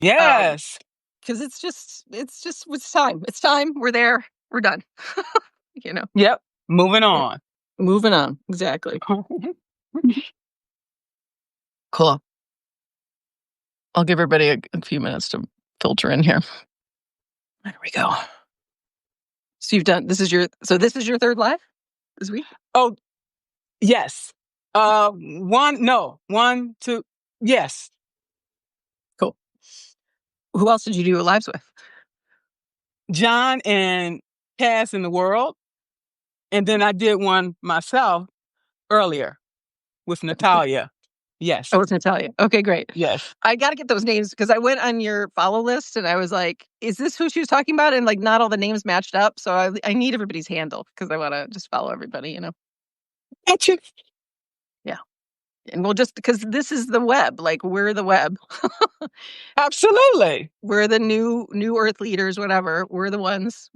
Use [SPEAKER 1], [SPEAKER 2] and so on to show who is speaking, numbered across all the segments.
[SPEAKER 1] Yes.
[SPEAKER 2] Because it's time. It's time. We're there. We're done.
[SPEAKER 1] Yep. Moving on.
[SPEAKER 2] Moving on. Exactly. Cool. I'll give everybody a few minutes to filter in here. There we go. So this is your third live this week?
[SPEAKER 1] Oh, yes. One, two. Yes.
[SPEAKER 2] Cool. Who else did you do lives with?
[SPEAKER 1] John and Cass in the World. And then I did one myself earlier with Natalia. Yes.
[SPEAKER 2] Oh, it's Natalia. Okay, great.
[SPEAKER 1] Yes.
[SPEAKER 2] I got to get those names because I went on your follow list and I was like, is this who she was talking about? And like, not all the names matched up. So I need everybody's handle because I want to just follow everybody,
[SPEAKER 1] Gotcha.
[SPEAKER 2] Yeah. And we'll just, because this is the web, like we're the web.
[SPEAKER 1] Absolutely.
[SPEAKER 2] We're the new Earth leaders, whatever. We're the ones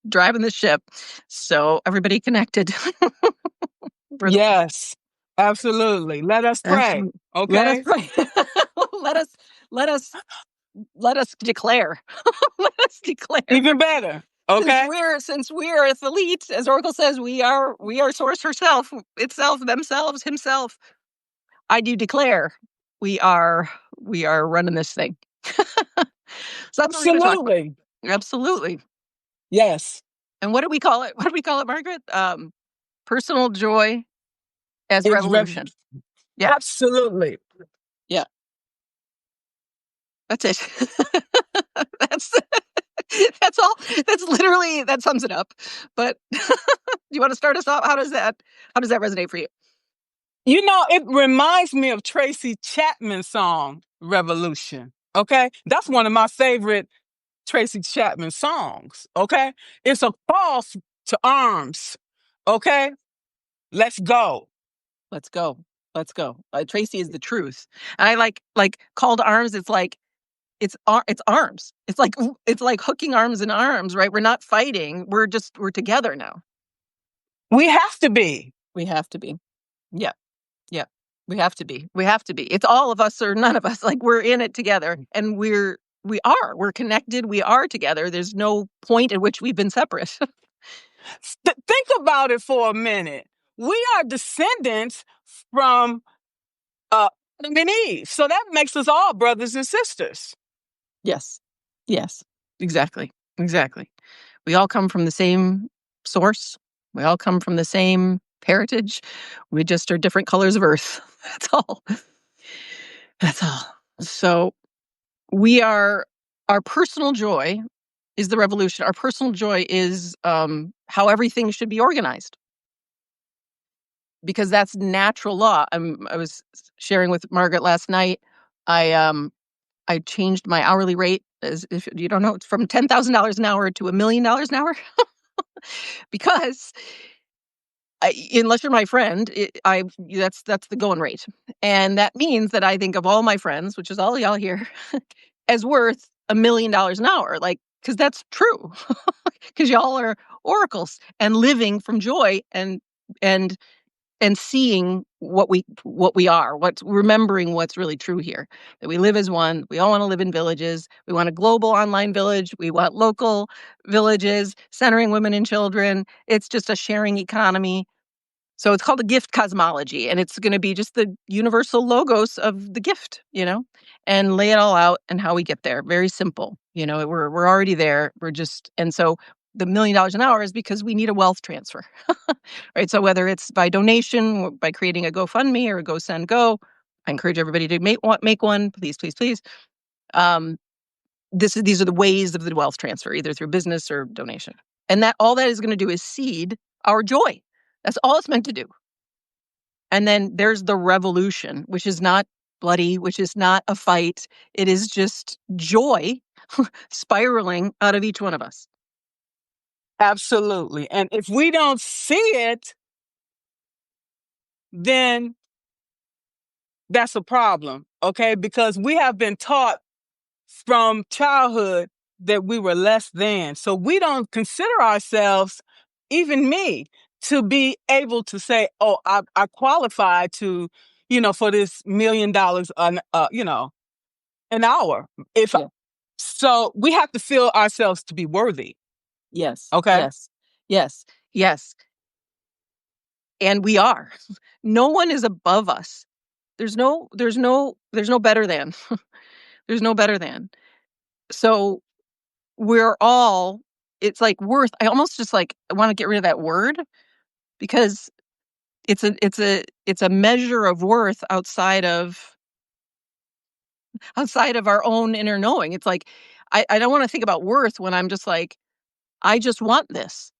[SPEAKER 2] driving the ship. So everybody connected.
[SPEAKER 1] Yes. Absolutely. Let us pray. Okay.
[SPEAKER 2] Let us pray. let us declare. Let us declare.
[SPEAKER 1] Even better. Okay.
[SPEAKER 2] Since we're the elite, as Oracle says, we are Source herself, itself, themselves, himself. I do declare we are running this thing. So that's
[SPEAKER 1] Absolutely.
[SPEAKER 2] Absolutely.
[SPEAKER 1] Yes.
[SPEAKER 2] And what do we call it? Margaret? Personal joy as revolution.
[SPEAKER 1] Yeah. Absolutely.
[SPEAKER 2] Yeah. That's it. That's all. That sums it up. But do you want to start us off? How does that resonate for you?
[SPEAKER 1] It reminds me of Tracy Chapman's song, Revolution. Okay. That's one of my favorite Tracy Chapman songs. Okay. It's a call to arms. Okay. Let's go.
[SPEAKER 2] Let's go. Let's go. Tracy is the truth. And I like call to arms. It's like, it's arms. It's like hooking arms in arms, right? We're not fighting. We're together now.
[SPEAKER 1] We have to be.
[SPEAKER 2] We have to be. Yeah. Yeah. We have to be. We have to be. It's all of us or none of us. Like we're in it together and we're connected. We are together. There's no point at which we've been separate.
[SPEAKER 1] Think about it for a minute. We are descendants from Adam and Eve. So that makes us all brothers and sisters.
[SPEAKER 2] Yes. Yes. Exactly. Exactly. We all come from the same source. We all come from the same heritage. We just are different colors of earth. That's all. That's all. So our personal joy is the revolution. Our personal joy is how everything should be organized. Because that's natural law. I was sharing with Margaret last night. I changed my hourly rate, as if you don't know, it's from $10,000 an hour to $1 million an hour. Because unless you're my friend, that's the going rate. And that means that I think of all my friends, which is all y'all here, as worth $1 million an hour. Like, because that's true. Because y'all are oracles and living from joy and seeing what we are, remembering what's really true here, that we live as one. We all want to live in villages. We want a global online village. We want local villages centering women and children. It's just a sharing economy. So it's called a gift cosmology, and it's going to be just the universal logos of the gift, and lay it all out and how we get there. Very simple. We're already there. And so the $1 million an hour is because we need a wealth transfer, right? So whether it's by donation, by creating a GoFundMe or a GoSendGo, I encourage everybody to make one, please, please, please. These are the ways of the wealth transfer, either through business or donation. And all that is going to do is seed our joy. That's all it's meant to do. And then there's the revolution, which is not bloody, which is not a fight. It is just joy spiraling out of each one of us.
[SPEAKER 1] Absolutely. And if we don't see it, then that's a problem, okay? Because we have been taught from childhood that we were less than. So we don't consider ourselves, even me, to be able to say, oh, I qualify to, for this $1 million, an hour. If
[SPEAKER 2] Yeah.
[SPEAKER 1] so, we have to feel ourselves to be worthy.
[SPEAKER 2] Yes.
[SPEAKER 1] Okay.
[SPEAKER 2] Yes. Yes. Yes. And we are. No one is above us. There's no better than. There's no better than. So we're all, it's like worth. I almost just like I want to get rid of that word because it's a measure of worth outside of our own inner knowing. It's like I don't want to think about worth when I'm just like, I just want this.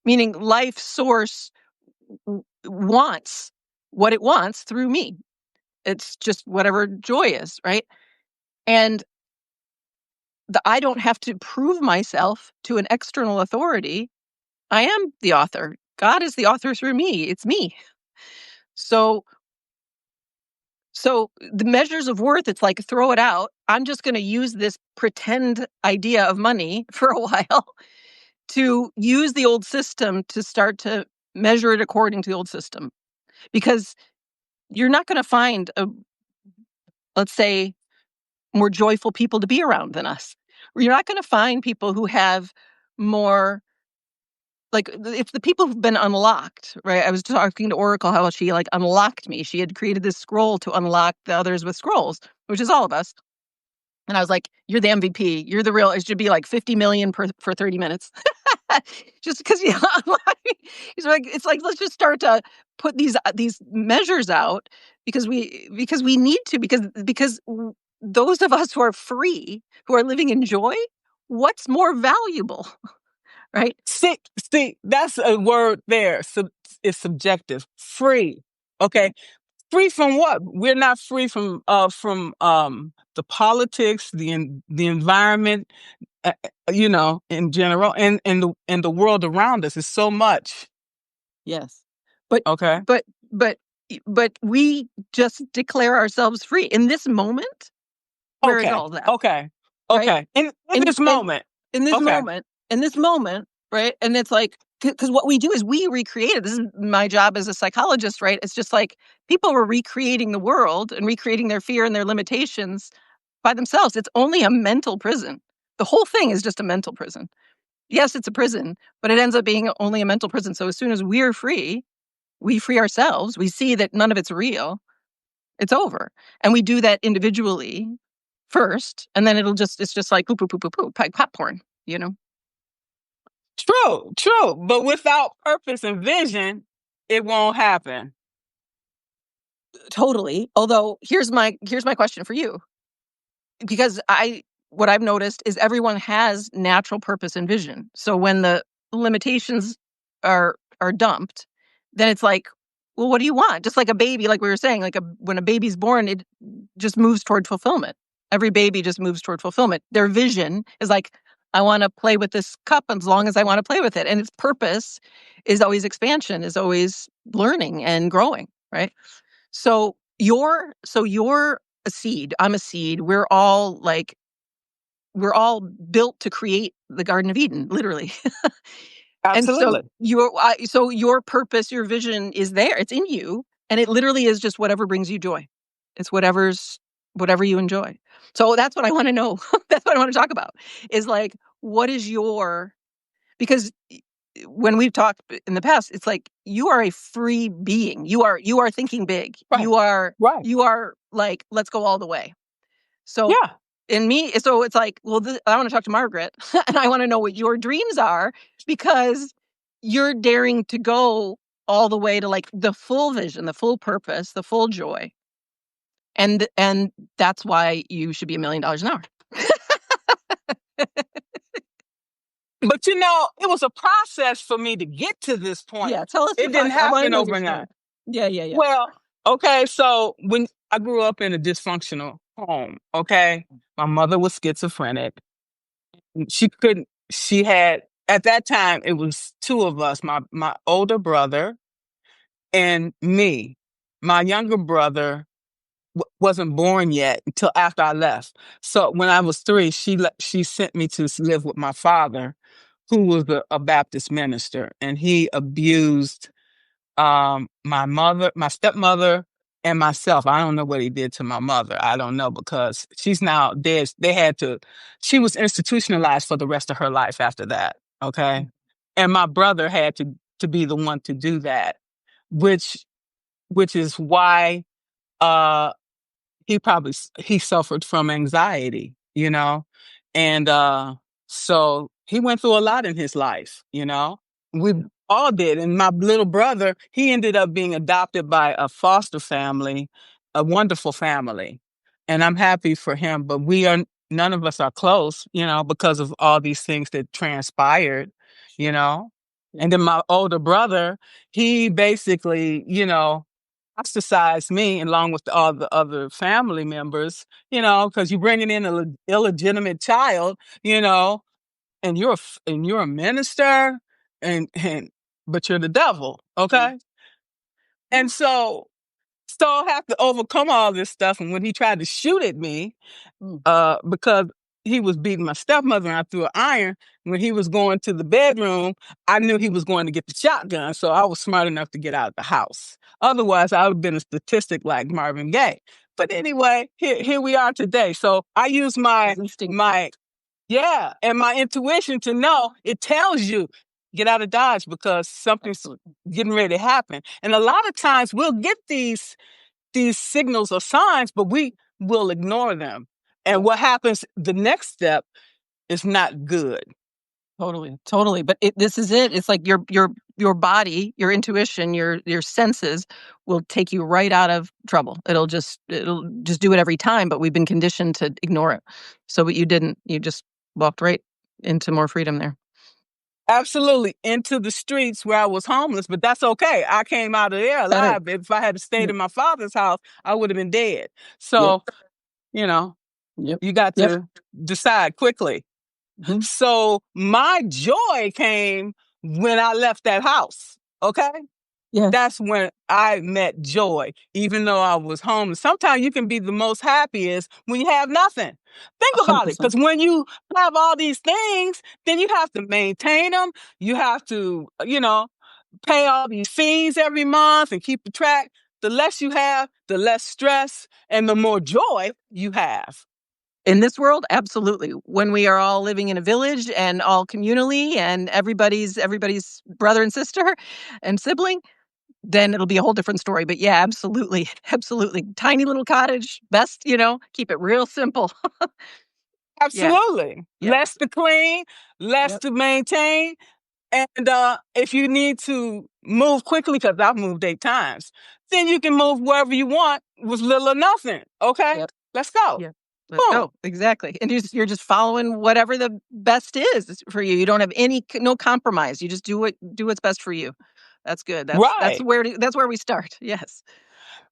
[SPEAKER 2] Meaning life source wants what it wants through me. It's just whatever joy is, right? And I don't have to prove myself to an external authority. I am the author. God is the author through me. It's me. So the measures of worth, it's like throw it out. I'm just going to use this pretend idea of money for a while to use the old system to start to measure it according to the old system. Because you're not going to find let's say, more joyful people to be around than us. You're not going to find people who have more, like, if the people who've been unlocked, right? I was talking to Oracle how she like unlocked me. She had created this scroll to unlock the others with scrolls, which is all of us. And I was like, "You're the MVP. You're the real. It should be like 50 million for 30 minutes." Just because you he's like, it's like let's just start to put these measures out because we need to because those of us who are free, who are living in joy, what's more valuable, right?
[SPEAKER 1] See, that's a word there. It's subjective. Free. Okay. Free from what? We're not free from the politics, the environment, in general, and the world around us is so much.
[SPEAKER 2] Yes. But
[SPEAKER 1] Okay.
[SPEAKER 2] but but but we just declare ourselves free in this moment. Where is
[SPEAKER 1] Okay.
[SPEAKER 2] all that?
[SPEAKER 1] Okay.
[SPEAKER 2] Right?
[SPEAKER 1] Okay. In
[SPEAKER 2] And
[SPEAKER 1] this moment.
[SPEAKER 2] in this
[SPEAKER 1] Okay.
[SPEAKER 2] moment, right? And it's like, because what we do is we recreate it. This is my job as a psychologist, right? It's just like people were recreating the world and recreating their fear and their limitations by themselves. It's only a mental prison. The whole thing is just a mental prison. Yes, it's a prison, but it ends up being only a mental prison. So as soon as we're free, we free ourselves. We see that none of it's real. It's over. And we do that individually first, and then it's just like poo, poo, poo, poo, poo, like popcorn, you know?
[SPEAKER 1] True. But without purpose and vision, it won't happen.
[SPEAKER 2] Totally. Although here's my question for you. Because what I've noticed is everyone has natural purpose and vision. So when the limitations are dumped, then it's like, well, what do you want? Just like a baby, like we were saying, when a baby's born, it just moves toward fulfillment. Every baby just moves toward fulfillment. Their vision is like, I want to play with this cup as long as I want to play with it. And its purpose is always expansion, is always learning and growing, right? So you're a seed. I'm a seed. We're all built to create the Garden of Eden, literally. And so
[SPEAKER 1] Absolutely.
[SPEAKER 2] so your purpose, your vision is there. It's in you, and it literally is just whatever brings you joy. It's whatever you enjoy. So that's what I want to know. That's what I want to talk about. Is like, what is because when we've talked in the past, it's like you are a free being. You are thinking big.
[SPEAKER 1] Right. Right.
[SPEAKER 2] You are like, let's go all the way. So
[SPEAKER 1] Yeah.
[SPEAKER 2] so it's like, well, I want to talk to Margaret and I want to know what your dreams are because you're daring to go all the way to like the full vision, the full purpose, the full joy. And that's why you should be $1 million an hour.
[SPEAKER 1] But it was a process for me to get to this point.
[SPEAKER 2] Yeah, tell us.
[SPEAKER 1] It didn't happen overnight.
[SPEAKER 2] Yeah.
[SPEAKER 1] Well, okay, so when I grew up in a dysfunctional home, okay, my mother was schizophrenic. She had, at that time, it was two of us, my older brother and me. My younger brother wasn't born yet until after I left. So when I was 3, she sent me to live with my father, who was a Baptist minister, and he abused my stepmother, and myself. I don't know what he did to my mother. I don't know, because she's now dead. She was institutionalized for the rest of her life after that. Okay. And my brother had to be the one to do that, which is why uh he suffered from anxiety, and so he went through a lot in his life. We all did. And my little brother, he ended up being adopted by a foster family, a wonderful family, and I'm happy for him. But none of us are close, because of all these things that transpired. you know and then my older brother, he basically, ostracized me along with all the other family members, because you're bringing in an illegitimate child, and you're a minister, and but you're the devil, okay? And so I have to overcome all this stuff. And when he tried to shoot at me, because he was beating my stepmother and I threw an iron, when he was going to the bedroom, I knew he was going to get the shotgun. So I was smart enough to get out of the house. Otherwise, I would have been a statistic like Marvin Gaye. But anyway, here we are today. So I use my and my intuition to know. It tells you, get out of Dodge, because something's getting ready to happen. And a lot of times we'll get these signals or signs, but we will ignore them. And what happens, the next step, is not good.
[SPEAKER 2] Totally. But this is it. It's like your body, your intuition, your senses will take you right out of trouble. It'll just do it every time. But we've been conditioned to ignore it. So what you didn't. You just walked right into more freedom there.
[SPEAKER 1] Absolutely. Into the streets where I was homeless, but that's okay. I came out of there alive. If I had stayed in my father's house, I would have been dead. So, you got to decide quickly. So my joy came when I left that house. Okay.
[SPEAKER 2] Yeah.
[SPEAKER 1] That's when I met joy, even though I was homeless. Sometimes you can be the most happiest when you have nothing. Think about it, because when you have all these things, then you have to maintain them. You have to, pay all these fees every month and keep the track. The less you have, the less stress and the more joy you have.
[SPEAKER 2] In this world, absolutely. When we are all living in a village and all communally and everybody's brother and sister and sibling, then it'll be a whole different story. But yeah, absolutely. Absolutely. Tiny little cottage, best, keep it real simple.
[SPEAKER 1] Absolutely.
[SPEAKER 2] Yeah.
[SPEAKER 1] Less to clean, less to maintain. And if you need to move quickly, because I've moved 8 times, then you can move wherever you want with little or nothing. Okay?
[SPEAKER 2] Yep.
[SPEAKER 1] Let's go.
[SPEAKER 2] Yeah. Let's go. Exactly. And you're just following whatever the best is for you. You don't have no compromise. You just do what's best for you. That's good. That's where we start. Yes.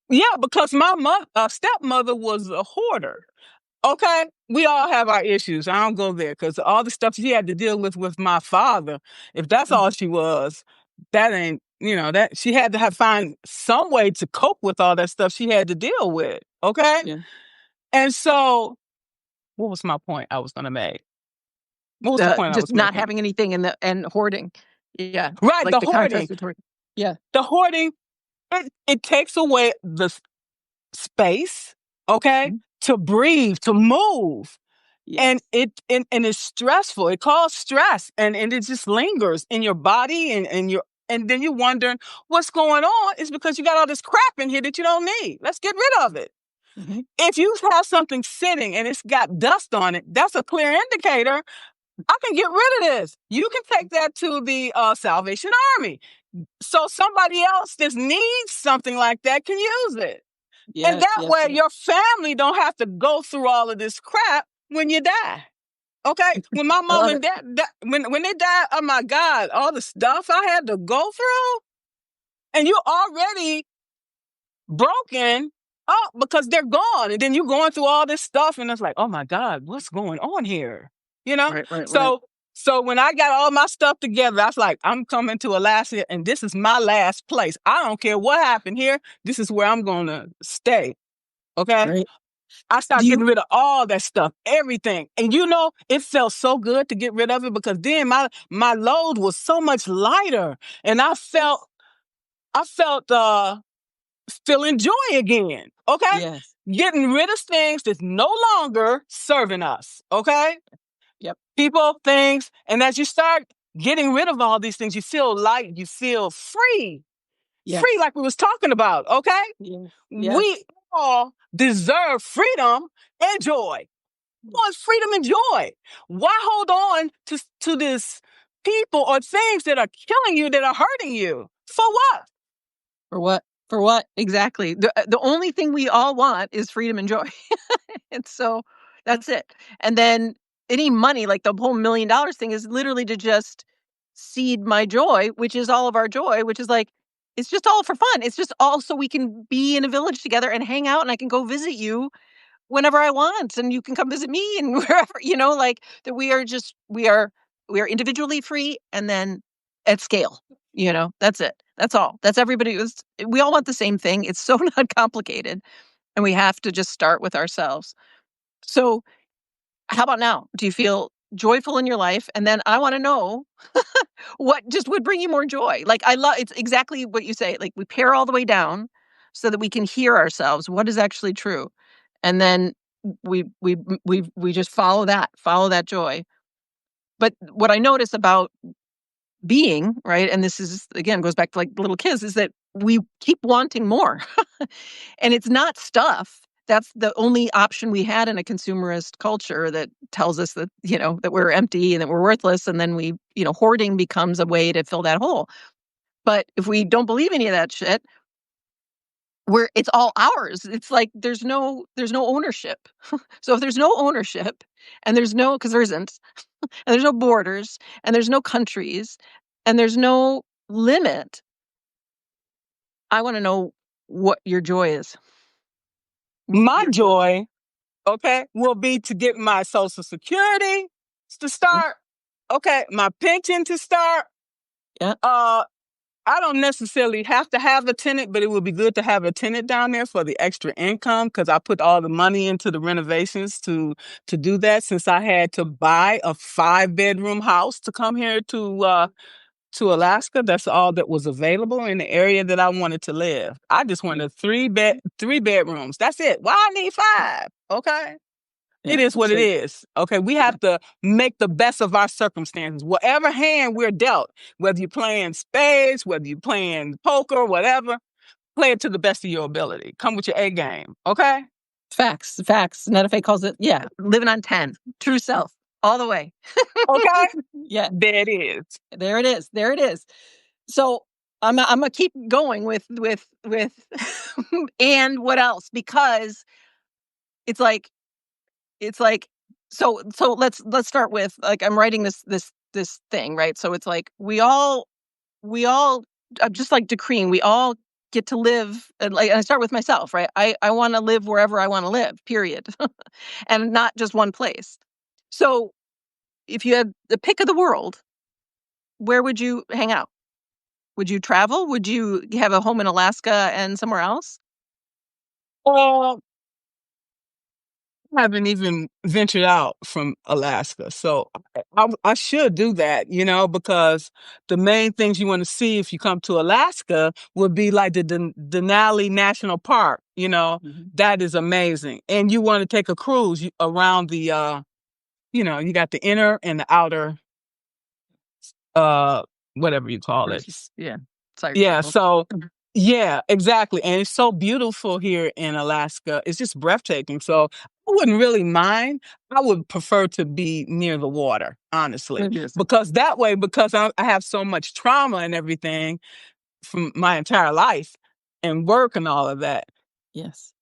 [SPEAKER 1] Yeah, because my stepmother was a hoarder. Okay, we all have our issues. I don't go there, because all the stuff she had to deal with my father, if that's all she was, that ain't, that she had to find some way to cope with all that stuff she had to deal with. Okay.
[SPEAKER 2] Yeah.
[SPEAKER 1] And so, what was my point I was going to make? What was the point?
[SPEAKER 2] Just not having anything and hoarding. Yeah.
[SPEAKER 1] Right.
[SPEAKER 2] Like
[SPEAKER 1] the hoarding.
[SPEAKER 2] Yeah.
[SPEAKER 1] The hoarding, it takes away the space, okay, to breathe, to move. Yes. And it's stressful. It causes stress, and it just lingers in your body, and then you're wondering what's going on. It's because you got all this crap in here that you don't need. Let's get rid of it. If you have something sitting and it's got dust on it, that's a clear indicator. I can get rid of this. You can take that to the Salvation Army. So somebody else that needs something like that can use it. Yes, and that way your family don't have to go through all of this crap when you die. Okay? When my mom and dad, when they died, oh my God, all the stuff I had to go through, and you're already broken up because they're gone. And then you're going through all this stuff, and it's like, oh my God, what's going on here?
[SPEAKER 2] Right.
[SPEAKER 1] So when I got all my stuff together, I was like, I'm coming to Alaska, and this is my last place. I don't care what happened here. This is where I'm going to stay. Okay?
[SPEAKER 2] Right.
[SPEAKER 1] I started getting rid of all that stuff, everything. And it felt so good to get rid of it, because then my load was so much lighter. And I felt feeling joy again. Okay?
[SPEAKER 2] Yes.
[SPEAKER 1] Getting rid of things that's no longer serving us. Okay?
[SPEAKER 2] Yep.
[SPEAKER 1] People, things, and as you start getting rid of all these things, you feel light, you feel free.
[SPEAKER 2] Yes.
[SPEAKER 1] Free, like we was talking about. Okay?
[SPEAKER 2] Yeah.
[SPEAKER 1] We all deserve freedom and joy. Want freedom and joy. Why hold on to this people or things that are killing you, that are hurting you? For what?
[SPEAKER 2] For what? For what? Exactly. The only thing we all want is freedom and joy. And so that's it. And then any money, like the whole $1 million thing, is literally to just seed my joy, which is all of our joy, which is like, it's just all for fun. It's just all so we can be in a village together and hang out, and I can go visit you whenever I want, and you can come visit me and wherever, like that we are individually free, and then at scale, that's it. That's all. That's everybody. We all want the same thing. It's so not complicated, and we have to just start with ourselves. So how about now? Do you feel joyful in your life? And then I want to know what just would bring you more joy. Like, I love, it's exactly what you say. Like, we pare all the way down so that we can hear ourselves. What is actually true? And then we just follow that joy. But what I notice about being, right, and this is, again, goes back to like little kids, is that we keep wanting more. And it's not stuff. That's the only option we had in a consumerist culture that tells us that, that we're empty and that we're worthless. And then hoarding becomes a way to fill that hole. But if we don't believe any of that shit, it's all ours. It's like there's no ownership. So if there's no ownership, and because there isn't, and there's no borders, and there's no countries, and there's no limit, I want to know what your joy is.
[SPEAKER 1] My joy, okay, will be to get my Social Security to start. Okay, my pension to start.
[SPEAKER 2] Yeah.
[SPEAKER 1] I don't necessarily have to have a tenant, but it would be good to have a tenant down there for the extra income, because I put all the money into the renovations to do that, since I had to buy a 5-bedroom house to come here to Alaska. That's all that was available in the area that I wanted to live. I just wanted 3 bedrooms. That's it. Why I need 5? Okay.
[SPEAKER 2] Yeah.
[SPEAKER 1] It is what it is. Okay. We have to make the best of our circumstances. Whatever hand we're dealt, whether you're playing spades, whether you're playing poker, whatever, play it to the best of your ability. Come with your A game. Okay.
[SPEAKER 2] Facts. NetFA calls it, living on 10. True self. All the way.
[SPEAKER 1] Okay.
[SPEAKER 2] Yeah.
[SPEAKER 1] There it is.
[SPEAKER 2] There it is. So I'm gonna keep going with and what else? Because it's like so let's start with, like, I'm writing this thing, right? So it's like we all I'm just like decreeing we all get to live, and I start with myself, right? I want to live wherever I want to live, period. And not just one place. So if you had the pick of the world, where would you hang out? Would you travel? Would you have a home in Alaska and somewhere else?
[SPEAKER 1] I haven't even ventured out from Alaska. So I should do that, because the main things you want to see if you come to Alaska would be like the Denali National Park. That is amazing. And you want to take a cruise around the, you got the inner and the outer, whatever you call it.
[SPEAKER 2] Yeah. Sorry.
[SPEAKER 1] Yeah. So yeah, exactly. And it's so beautiful here in Alaska. It's just breathtaking. So I wouldn't really mind. I would prefer to be near the water, honestly, because I have so much trauma and everything from my entire life and work and all of that.
[SPEAKER 2] Yes.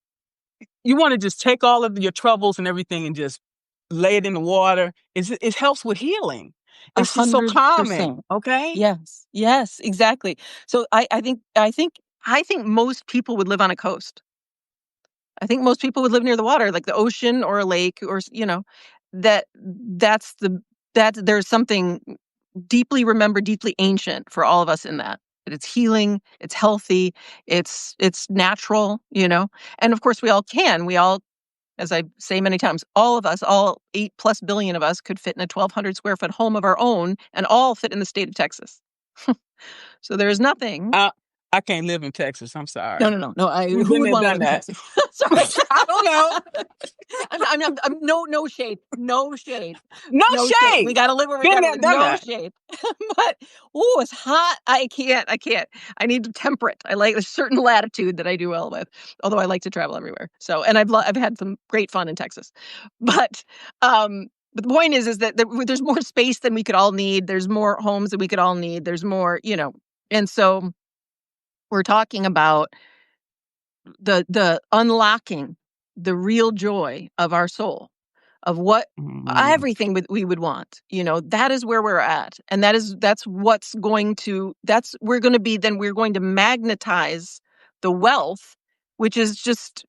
[SPEAKER 1] You want to just take all of your troubles and everything and just lay it in the water. It helps with healing. It's just so
[SPEAKER 2] 100%.
[SPEAKER 1] calming. Okay.
[SPEAKER 2] Yes, exactly. So I think most people would live on a coast. I think most people would live near the water, like the ocean or a lake, or that there's something deeply remembered, deeply ancient for all of us in that. That it's healing, it's healthy, it's natural, And of course we all, as I say many times, all of us, all 8+ billion of us, could fit in a 1,200 square foot home of our own, and all fit in the state of Texas. So there is nothing
[SPEAKER 1] I can't live in Texas. I'm sorry.
[SPEAKER 2] No.
[SPEAKER 1] We've
[SPEAKER 2] Who
[SPEAKER 1] been
[SPEAKER 2] would
[SPEAKER 1] there,
[SPEAKER 2] want to
[SPEAKER 1] done
[SPEAKER 2] live in
[SPEAKER 1] that.
[SPEAKER 2] Texas? Sorry.
[SPEAKER 1] I don't know.
[SPEAKER 2] No shade. No shade.
[SPEAKER 1] No
[SPEAKER 2] No shade. We
[SPEAKER 1] shade.
[SPEAKER 2] got to live where we
[SPEAKER 1] Been
[SPEAKER 2] got to
[SPEAKER 1] there,
[SPEAKER 2] live.
[SPEAKER 1] done
[SPEAKER 2] No
[SPEAKER 1] that.
[SPEAKER 2] shade. But, it's hot. I can't. I need to temper it. I like a certain latitude that I do well with, although I like to travel everywhere. So, and I've had some great fun in Texas. But the point is that there's more space than we could all need. There's more homes than we could all need. There's more, and so we're talking about the unlocking the real joy of our soul, of what everything we would want. That is where we're at, and that's what's going to we're going to magnetize the wealth, which is just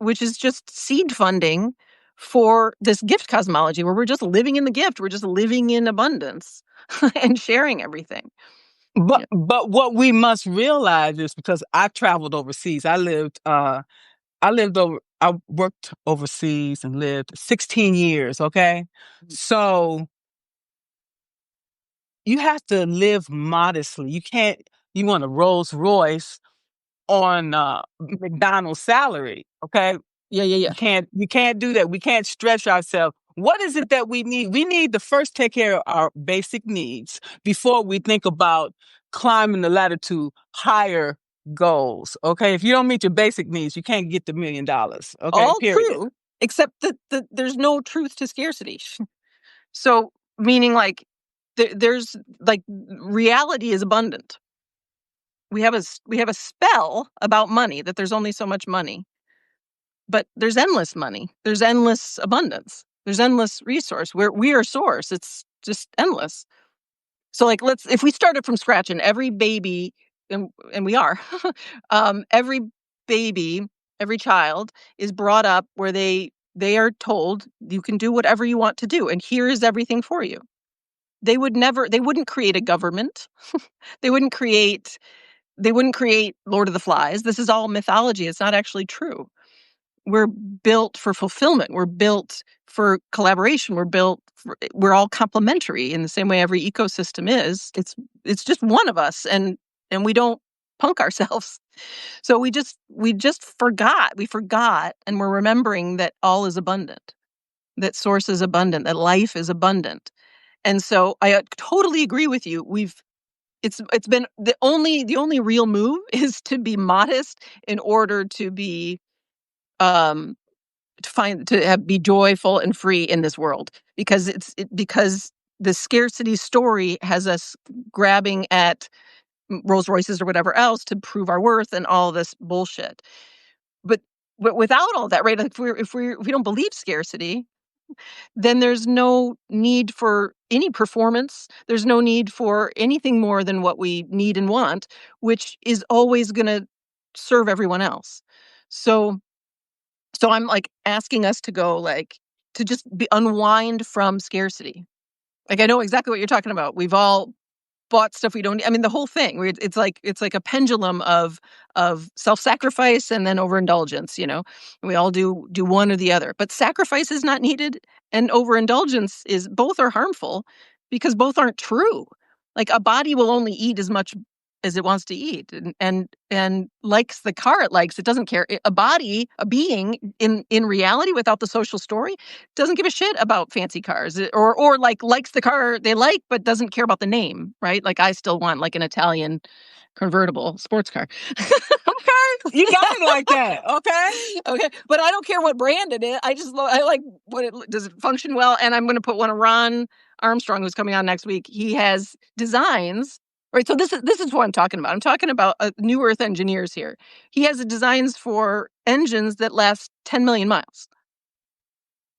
[SPEAKER 2] seed funding for this gift cosmology, where we're just living in the gift, we're just living in abundance and sharing everything.
[SPEAKER 1] But what we must realize is, because I've traveled overseas, I worked overseas and lived 16 years, okay? So you have to live modestly. You want a Rolls Royce on McDonald's salary, okay?
[SPEAKER 2] Yeah.
[SPEAKER 1] You can't do that. We can't stretch ourselves. What is it that we need? We need to first take care of our basic needs before we think about climbing the ladder to higher goals. Okay. If you don't meet your basic needs, you can't get the $1 million. Okay.
[SPEAKER 2] All
[SPEAKER 1] period.
[SPEAKER 2] True, except that there's no truth to scarcity. So, meaning there's reality is abundant. We have a spell about money, that there's only so much money. But there's endless money. There's endless abundance. There's endless resource. We are source. It's just endless. So if we started from scratch, and every baby, and we are, every baby, every child is brought up where they are told you can do whatever you want to do, and here is everything for you. They wouldn't create a government. They wouldn't create Lord of the Flies. This is all mythology. It's not actually true. We're built for fulfillment. We're built for collaboration. We're all complementary in the same way every ecosystem is. It's just one of us, and we don't punk ourselves. So we just forgot. We forgot, and we're remembering that all is abundant, that source is abundant, that life is abundant. And so I totally agree with you. It's been the only real move is to be modest in order to be be joyful and free in this world, because because the scarcity story has us grabbing at Rolls Royces or whatever else to prove our worth and all this bullshit. But without all that, right? If we don't believe scarcity, then there's no need for any performance. There's no need for anything more than what we need and want, which is always going to serve everyone else. So I'm asking us to go to just unwind from scarcity. I know exactly what you're talking about. We've all bought stuff we don't need. I mean, the whole thing. It's like a pendulum of self-sacrifice and then overindulgence. We all do one or the other. But sacrifice is not needed, and overindulgence is. Both are harmful because both aren't true. A body will only eat as much as it wants to eat, and likes the car it likes. It doesn't care. A being in reality without the social story doesn't give a shit about fancy cars, or likes the car they like but doesn't care about the name, right? I still want an Italian convertible sports car.
[SPEAKER 1] Okay, you got it like that. Okay,
[SPEAKER 2] but I don't care what brand it is. I like does it function well. And I'm going to put one of Ron Armstrong, who's coming on next week. He has designs. Right, so this is what I'm talking about. I'm talking about New Earth Engineers here. He has designs for engines that last 10 million miles.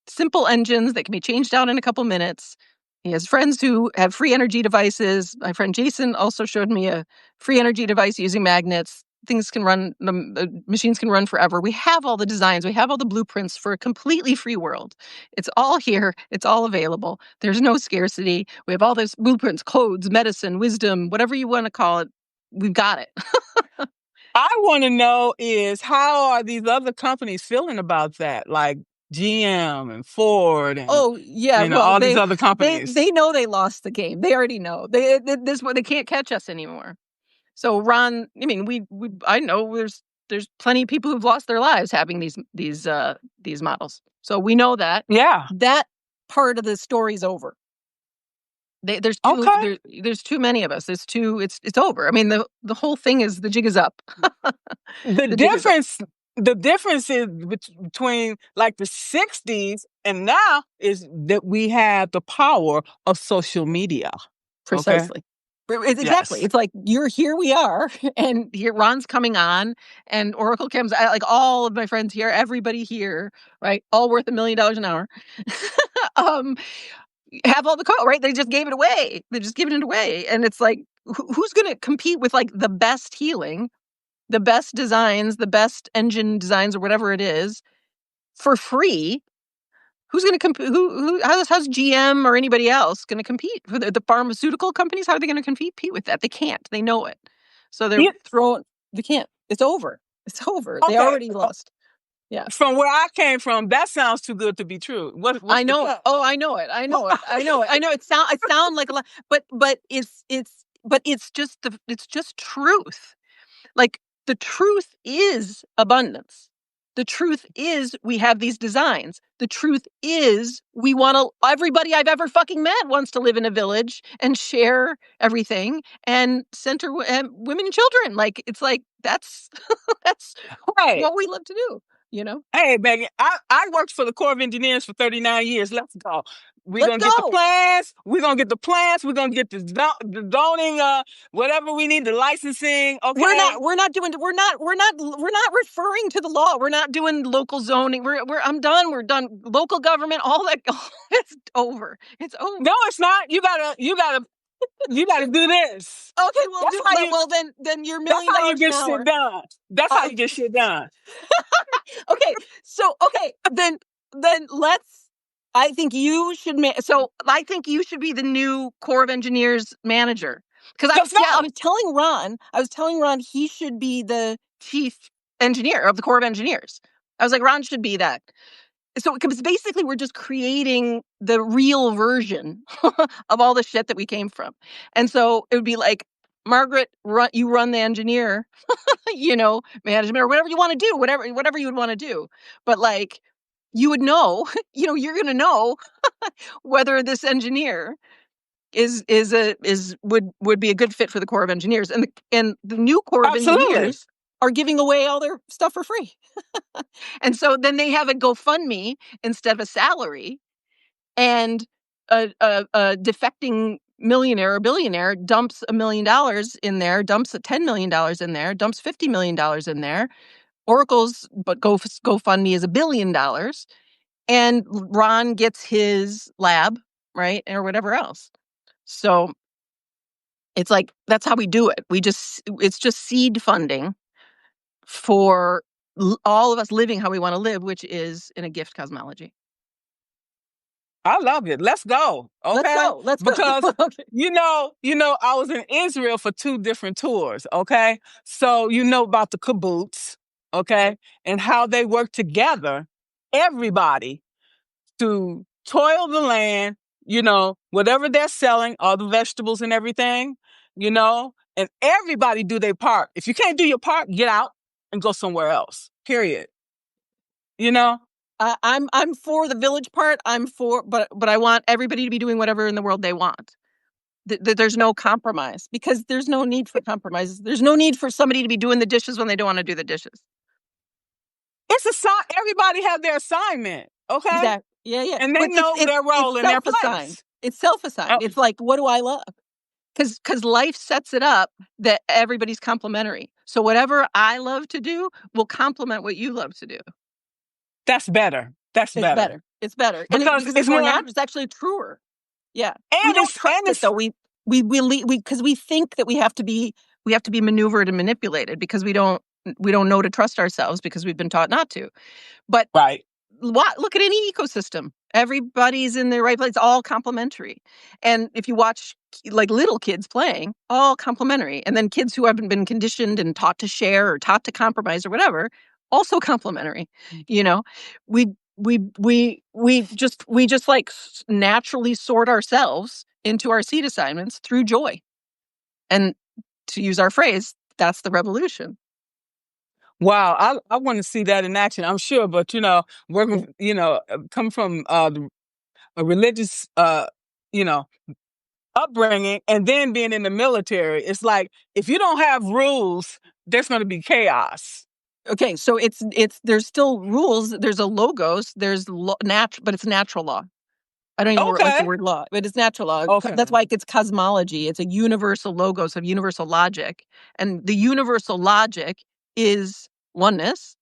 [SPEAKER 2] Simple engines that can be changed out in a couple minutes. He has friends who have free energy devices. My friend Jason also showed me a free energy device using magnets. Things can run, the machines can run forever. We have all the designs. We have all the blueprints for a completely free world. It's all here. It's all available. There's no scarcity. We have all those blueprints, codes, medicine, wisdom, whatever you want to call it. We've got it.
[SPEAKER 1] I want to know is, how are these other companies feeling about that? Like GM and Ford and all these other companies.
[SPEAKER 2] They know they lost the game. They already know. They can't catch us anymore. So Ron, I mean, I know there's plenty of people who've lost their lives having these models. So we know that.
[SPEAKER 1] Yeah.
[SPEAKER 2] That part of the story's over. There's
[SPEAKER 1] Okay.
[SPEAKER 2] there's too many of us. It's over. I mean, the whole thing is the jig is up.
[SPEAKER 1] The
[SPEAKER 2] The jig is up.
[SPEAKER 1] difference is between like the 60s and now is that we have the power of social media. Okay.
[SPEAKER 2] Precisely. Exactly.
[SPEAKER 1] Yes.
[SPEAKER 2] It's like here we are, and here Ron's coming on, and Oracle comes. Like all of my friends here, everybody here, right? All worth $1 million an hour. Have all the code, right? They just gave it away. They're just giving it away, and it's like, who's going to compete with like the best healing, the best designs, the best engine designs, or whatever it is, for free? Who's going to compete? How's GM or anybody else going to compete? For the pharmaceutical companies, how are they going to compete with that? They can't. They know it. So they're throwing. They can't. It's over. It's over.
[SPEAKER 1] Okay.
[SPEAKER 2] They already lost. Yeah.
[SPEAKER 1] From where I came from, that sounds too good to be true.
[SPEAKER 2] I know. Oh, I know it. I know it. I know it. I know it sound like a lot, but it's just truth. Like, the truth is abundance. The truth is we have these designs. The truth is everybody I've ever fucking met wants to live in a village and share everything and center women and children. Like, it's like, that's
[SPEAKER 1] right.
[SPEAKER 2] What we love to do, you know?
[SPEAKER 1] Hey, Megan, I worked for the Corps of Engineers for 39 years. Let's go. We're going to get the plans. We're going to get the plans. We're going to get the zoning, whatever we need, the licensing. Okay.
[SPEAKER 2] We're not referring to the law. We're not doing local zoning. I'm done. We're done. Local government, all that. It's over. It's over.
[SPEAKER 1] No, it's not. You gotta do this.
[SPEAKER 2] Okay, then your $1 million.
[SPEAKER 1] That's how you get shit done. That's how you get shit done.
[SPEAKER 2] Okay, so then let's. I think you should. I think you should be the new Corps of Engineers manager. Because I was telling Ron he should be the chief engineer of the Corps of Engineers. I was like, Ron should be that. So, because basically we're just creating the real version of all the shit that we came from. And so it would be like, Margaret, you run the engineer, management, or whatever you want to do, whatever you would want to do. But like, you would know, you're going to know whether this engineer would be a good fit for the Corps of Engineers, and the new Corps of Engineers are giving away all their stuff for free. And so then they have a GoFundMe instead of a salary, and a defecting millionaire or billionaire dumps $1 million in there, dumps $10 million in there, dumps $50 million in there. Oracle's GoFundMe is $1 billion, and Ron gets his lab, right, or whatever else. So it's like, that's how we do it. It's just seed funding for all of us living how we want to live, which is in a gift cosmology.
[SPEAKER 1] I love it. Let's go. Okay.
[SPEAKER 2] Let's
[SPEAKER 1] go. Because
[SPEAKER 2] okay.
[SPEAKER 1] I was in Israel for 2 different tours. Okay. So about the kibbutz, okay, and how they work together, everybody, to toil the land, whatever they're selling, all the vegetables and everything, and everybody do their part. If you can't do your part, get out and go somewhere else. Period.
[SPEAKER 2] I'm for the village part. But I want everybody to be doing whatever in the world they want. There's no compromise, because there's no need for compromises. There's no need for somebody to be doing the dishes when they don't want to do the dishes.
[SPEAKER 1] It's everybody have their assignment. Okay.
[SPEAKER 2] Exactly. Yeah.
[SPEAKER 1] And they know their role in their place.
[SPEAKER 2] It's self-assigned. It's like, what do I love? Because life sets it up that everybody's complementary. So whatever I love to do will complement what you love to do.
[SPEAKER 1] That's better. It's better.
[SPEAKER 2] Because it's more natural. It's actually truer. Yeah.
[SPEAKER 1] And
[SPEAKER 2] we don't trust it, though. Because we think that we have to be maneuvered and manipulated, because we don't know to trust ourselves, because we've been taught not to. But
[SPEAKER 1] right.
[SPEAKER 2] Look at any ecosystem. Everybody's in the right place, all complementary. And if you watch like little kids playing, all complementary. And then kids who haven't been conditioned and taught to share or taught to compromise or whatever, also complementary. We just like naturally sort ourselves into our seed assignments through joy. And to use our phrase, that's the revolution.
[SPEAKER 1] Wow, I want to see that in action. I'm sure, but working, come from a religious, upbringing, and then being in the military, it's like if you don't have rules, there's going to be chaos.
[SPEAKER 2] Okay, so it's there's still rules. There's a logos. There's but it's natural law. I don't even like the
[SPEAKER 1] Okay.
[SPEAKER 2] word law, but it's natural law.
[SPEAKER 1] Okay.
[SPEAKER 2] That's why it's cosmology. It's a universal logos of universal logic, and the universal logic is oneness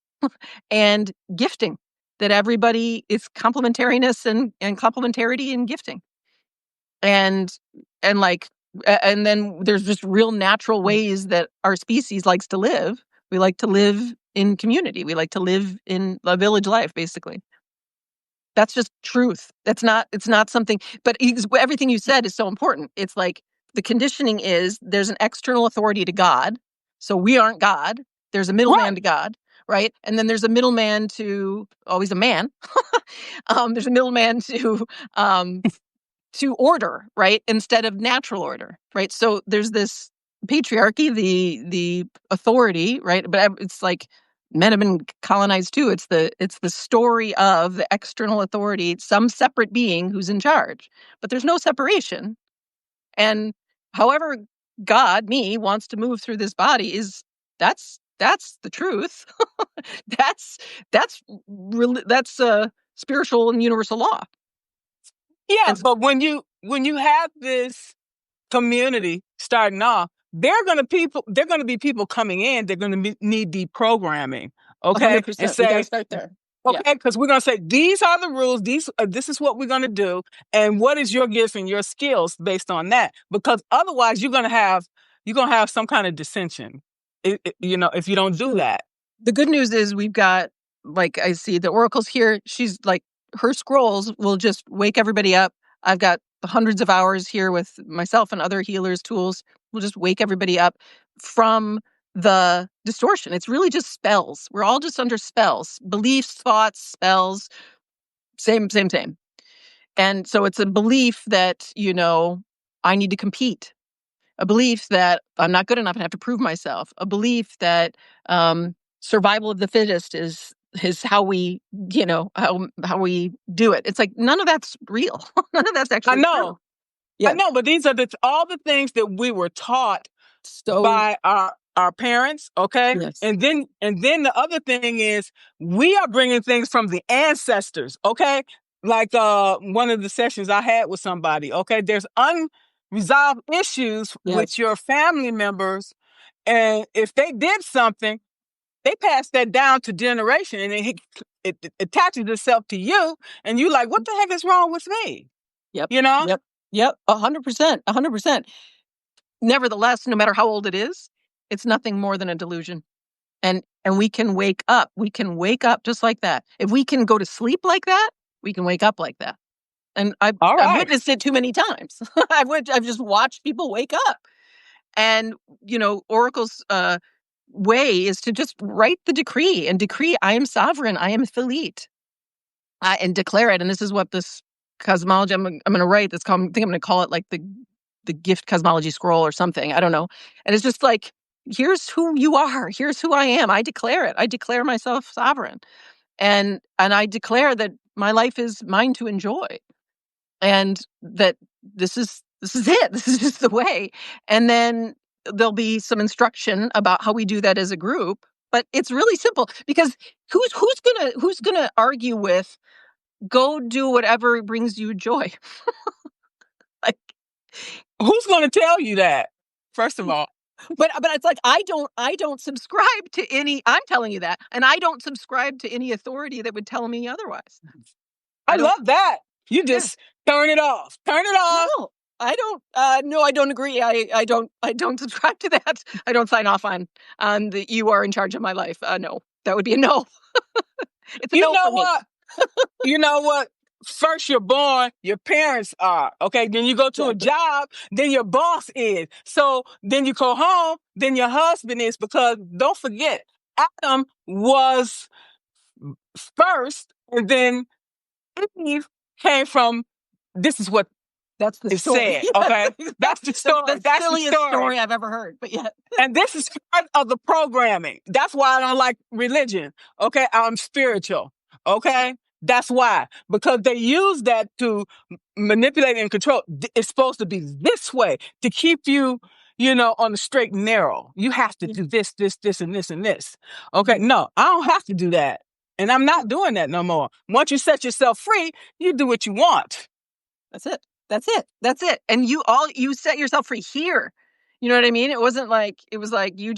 [SPEAKER 2] and gifting. That everybody is complementariness and complementarity and gifting, and like and then there's just real natural ways that our species likes to live. We like to live in community. We like to live in a village life, basically. That's just truth. It's not something, but everything you said is so important. It's like the conditioning is there's an external authority to God. So we aren't God. There's a middleman to God, right? And then there's a middleman to always a man. There's a middleman to order, right? Instead of natural order, right? So there's this patriarchy, the authority, right? But it's like men have been colonized too. It's the story of the external authority, some separate being who's in charge. But there's no separation. And however God, me, wants to move through this body that's the truth. that's spiritual and universal law.
[SPEAKER 1] Yeah, but when you have this community starting off, they're going to be people coming in. They're going to need deprogramming. Okay,
[SPEAKER 2] 100%.
[SPEAKER 1] and say,
[SPEAKER 2] we gotta start there.
[SPEAKER 1] Okay, because we're going to say these are the rules. This is what we're going to do, and what is your gifts and your skills based on that. Because otherwise, you're going to have some kind of dissension. If you don't do that.
[SPEAKER 2] The good news is we've got, like, I see the oracle's here. She's like, her scrolls will just wake everybody up. I've got hundreds of hours here with myself and other healers' tools. We'll just wake everybody up from the distortion. It's really just spells. We're all just under spells, beliefs, thoughts, spells, same. And so it's a belief that, I need to compete. A belief that I'm not good enough and have to prove myself. A belief that survival of the fittest is how we, how we do it. It's like none of that's real. None of that's actually true.
[SPEAKER 1] I know, but these are all the things that we were taught by our parents, okay?
[SPEAKER 2] Yes.
[SPEAKER 1] And then the other thing is we are bringing things from the ancestors, okay? Like one of the sessions I had with somebody, okay? There's unresolved issues with your family members, and if they did something, they pass that down to generation, and it attaches itself to you, and you're like, what the heck is wrong with me?
[SPEAKER 2] Yep. 100%. 100%. Nevertheless, no matter how old it is, it's nothing more than a delusion. And we can wake up. We can wake up just like that. If we can go to sleep like that, we can wake up like that. And I've witnessed it too many times. I've just watched people wake up. And, Oracle's way is to just write the decree and decree, I am sovereign, I am Thalit, and declare it. And this is what this cosmology, I'm going to write this, I think I'm going to call it like the gift cosmology scroll or something. I don't know. And it's just like, here's who you are. Here's who I am. I declare it. I declare myself sovereign. And I declare that my life is mine to enjoy. And that this is it. This is just the way. And then there'll be some instruction about how we do that as a group. But it's really simple, because who's gonna argue with go do whatever brings you joy? Like,
[SPEAKER 1] who's going to tell you that? First of all.
[SPEAKER 2] But it's like I don't subscribe to any. I'm telling you that, and I don't subscribe to any authority that would tell me otherwise.
[SPEAKER 1] I love that. You just turn it off. Turn it off.
[SPEAKER 2] No, I don't. No, I don't agree. I don't subscribe to that. I don't sign off on the you are in charge of my life. No, that would be a no. It's a no for me.
[SPEAKER 1] You know what? First you're born, your parents are, okay? Then you go to a job, then your boss is. So then you go home, then your husband is, because don't forget, Adam was first, and then Eve came from, this is what
[SPEAKER 2] That's the
[SPEAKER 1] It's
[SPEAKER 2] story.
[SPEAKER 1] said, okay? That's the story.
[SPEAKER 2] The
[SPEAKER 1] That's
[SPEAKER 2] silliest
[SPEAKER 1] the story.
[SPEAKER 2] story I've ever heard, but yeah.
[SPEAKER 1] And this is part of the programming. That's why I don't like religion. Okay. I'm spiritual. Okay. That's why. Because they use that to manipulate and control. It's supposed to be this way to keep you, on the straight and narrow. You have to do this, and this, and this. Okay. No, I don't have to do that. And I'm not doing that no more. Once you set yourself free, you do what you want.
[SPEAKER 2] That's it. That's it. That's it. And you set yourself free here. You know what I mean? It wasn't like, it was like you're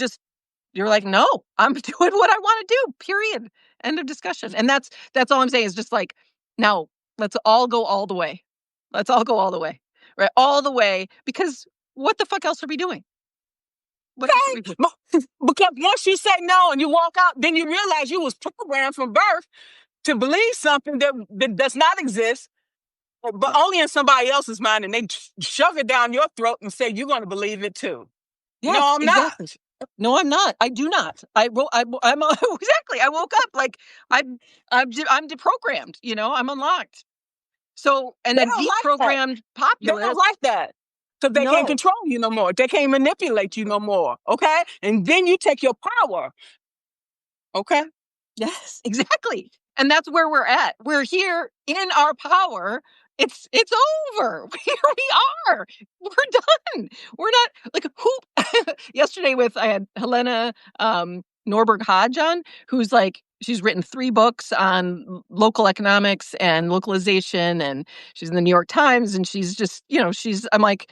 [SPEAKER 2] like, no, I'm doing what I want to do, period. End of discussion. And that's all I'm saying is just like, now let's all go all the way. Let's all go all the way, right? All the way, because what the fuck else are we doing?
[SPEAKER 1] Okay. Because once you say no and you walk out, then you realize you was programmed from birth to believe something that does not exist, but only in somebody else's mind, and they shove it down your throat and say you're going to believe it too.
[SPEAKER 2] Yes,
[SPEAKER 1] no, I'm
[SPEAKER 2] exactly.
[SPEAKER 1] not.
[SPEAKER 2] No, I'm not. I do not. I'm exactly. I woke up like I'm deprogrammed. I'm unlocked. So, and
[SPEAKER 1] They
[SPEAKER 2] a
[SPEAKER 1] don't like
[SPEAKER 2] deprogrammed populace.
[SPEAKER 1] They don't like that. Because they can't control you no more. They can't manipulate you no more. Okay? And then you take your power. Okay?
[SPEAKER 2] Yes, exactly. And that's where we're at. We're here in our power. It's over. Here we are. We're done. We're not like who yesterday I had Helena Norberg Hodge on, who's like, she's written 3 books on local economics and localization, and she's in the New York Times, and she's just, she's like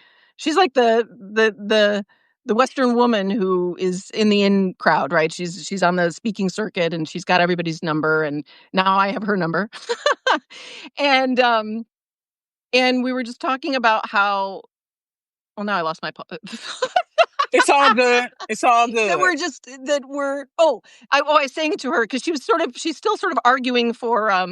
[SPEAKER 2] the Western woman who is in the in crowd, right? She's on the speaking circuit, and she's got everybody's number, and now I have her number. And we were just talking about how, well, now I lost my
[SPEAKER 1] It's all good. It's all good.
[SPEAKER 2] I was saying to her, because she's still sort of arguing for,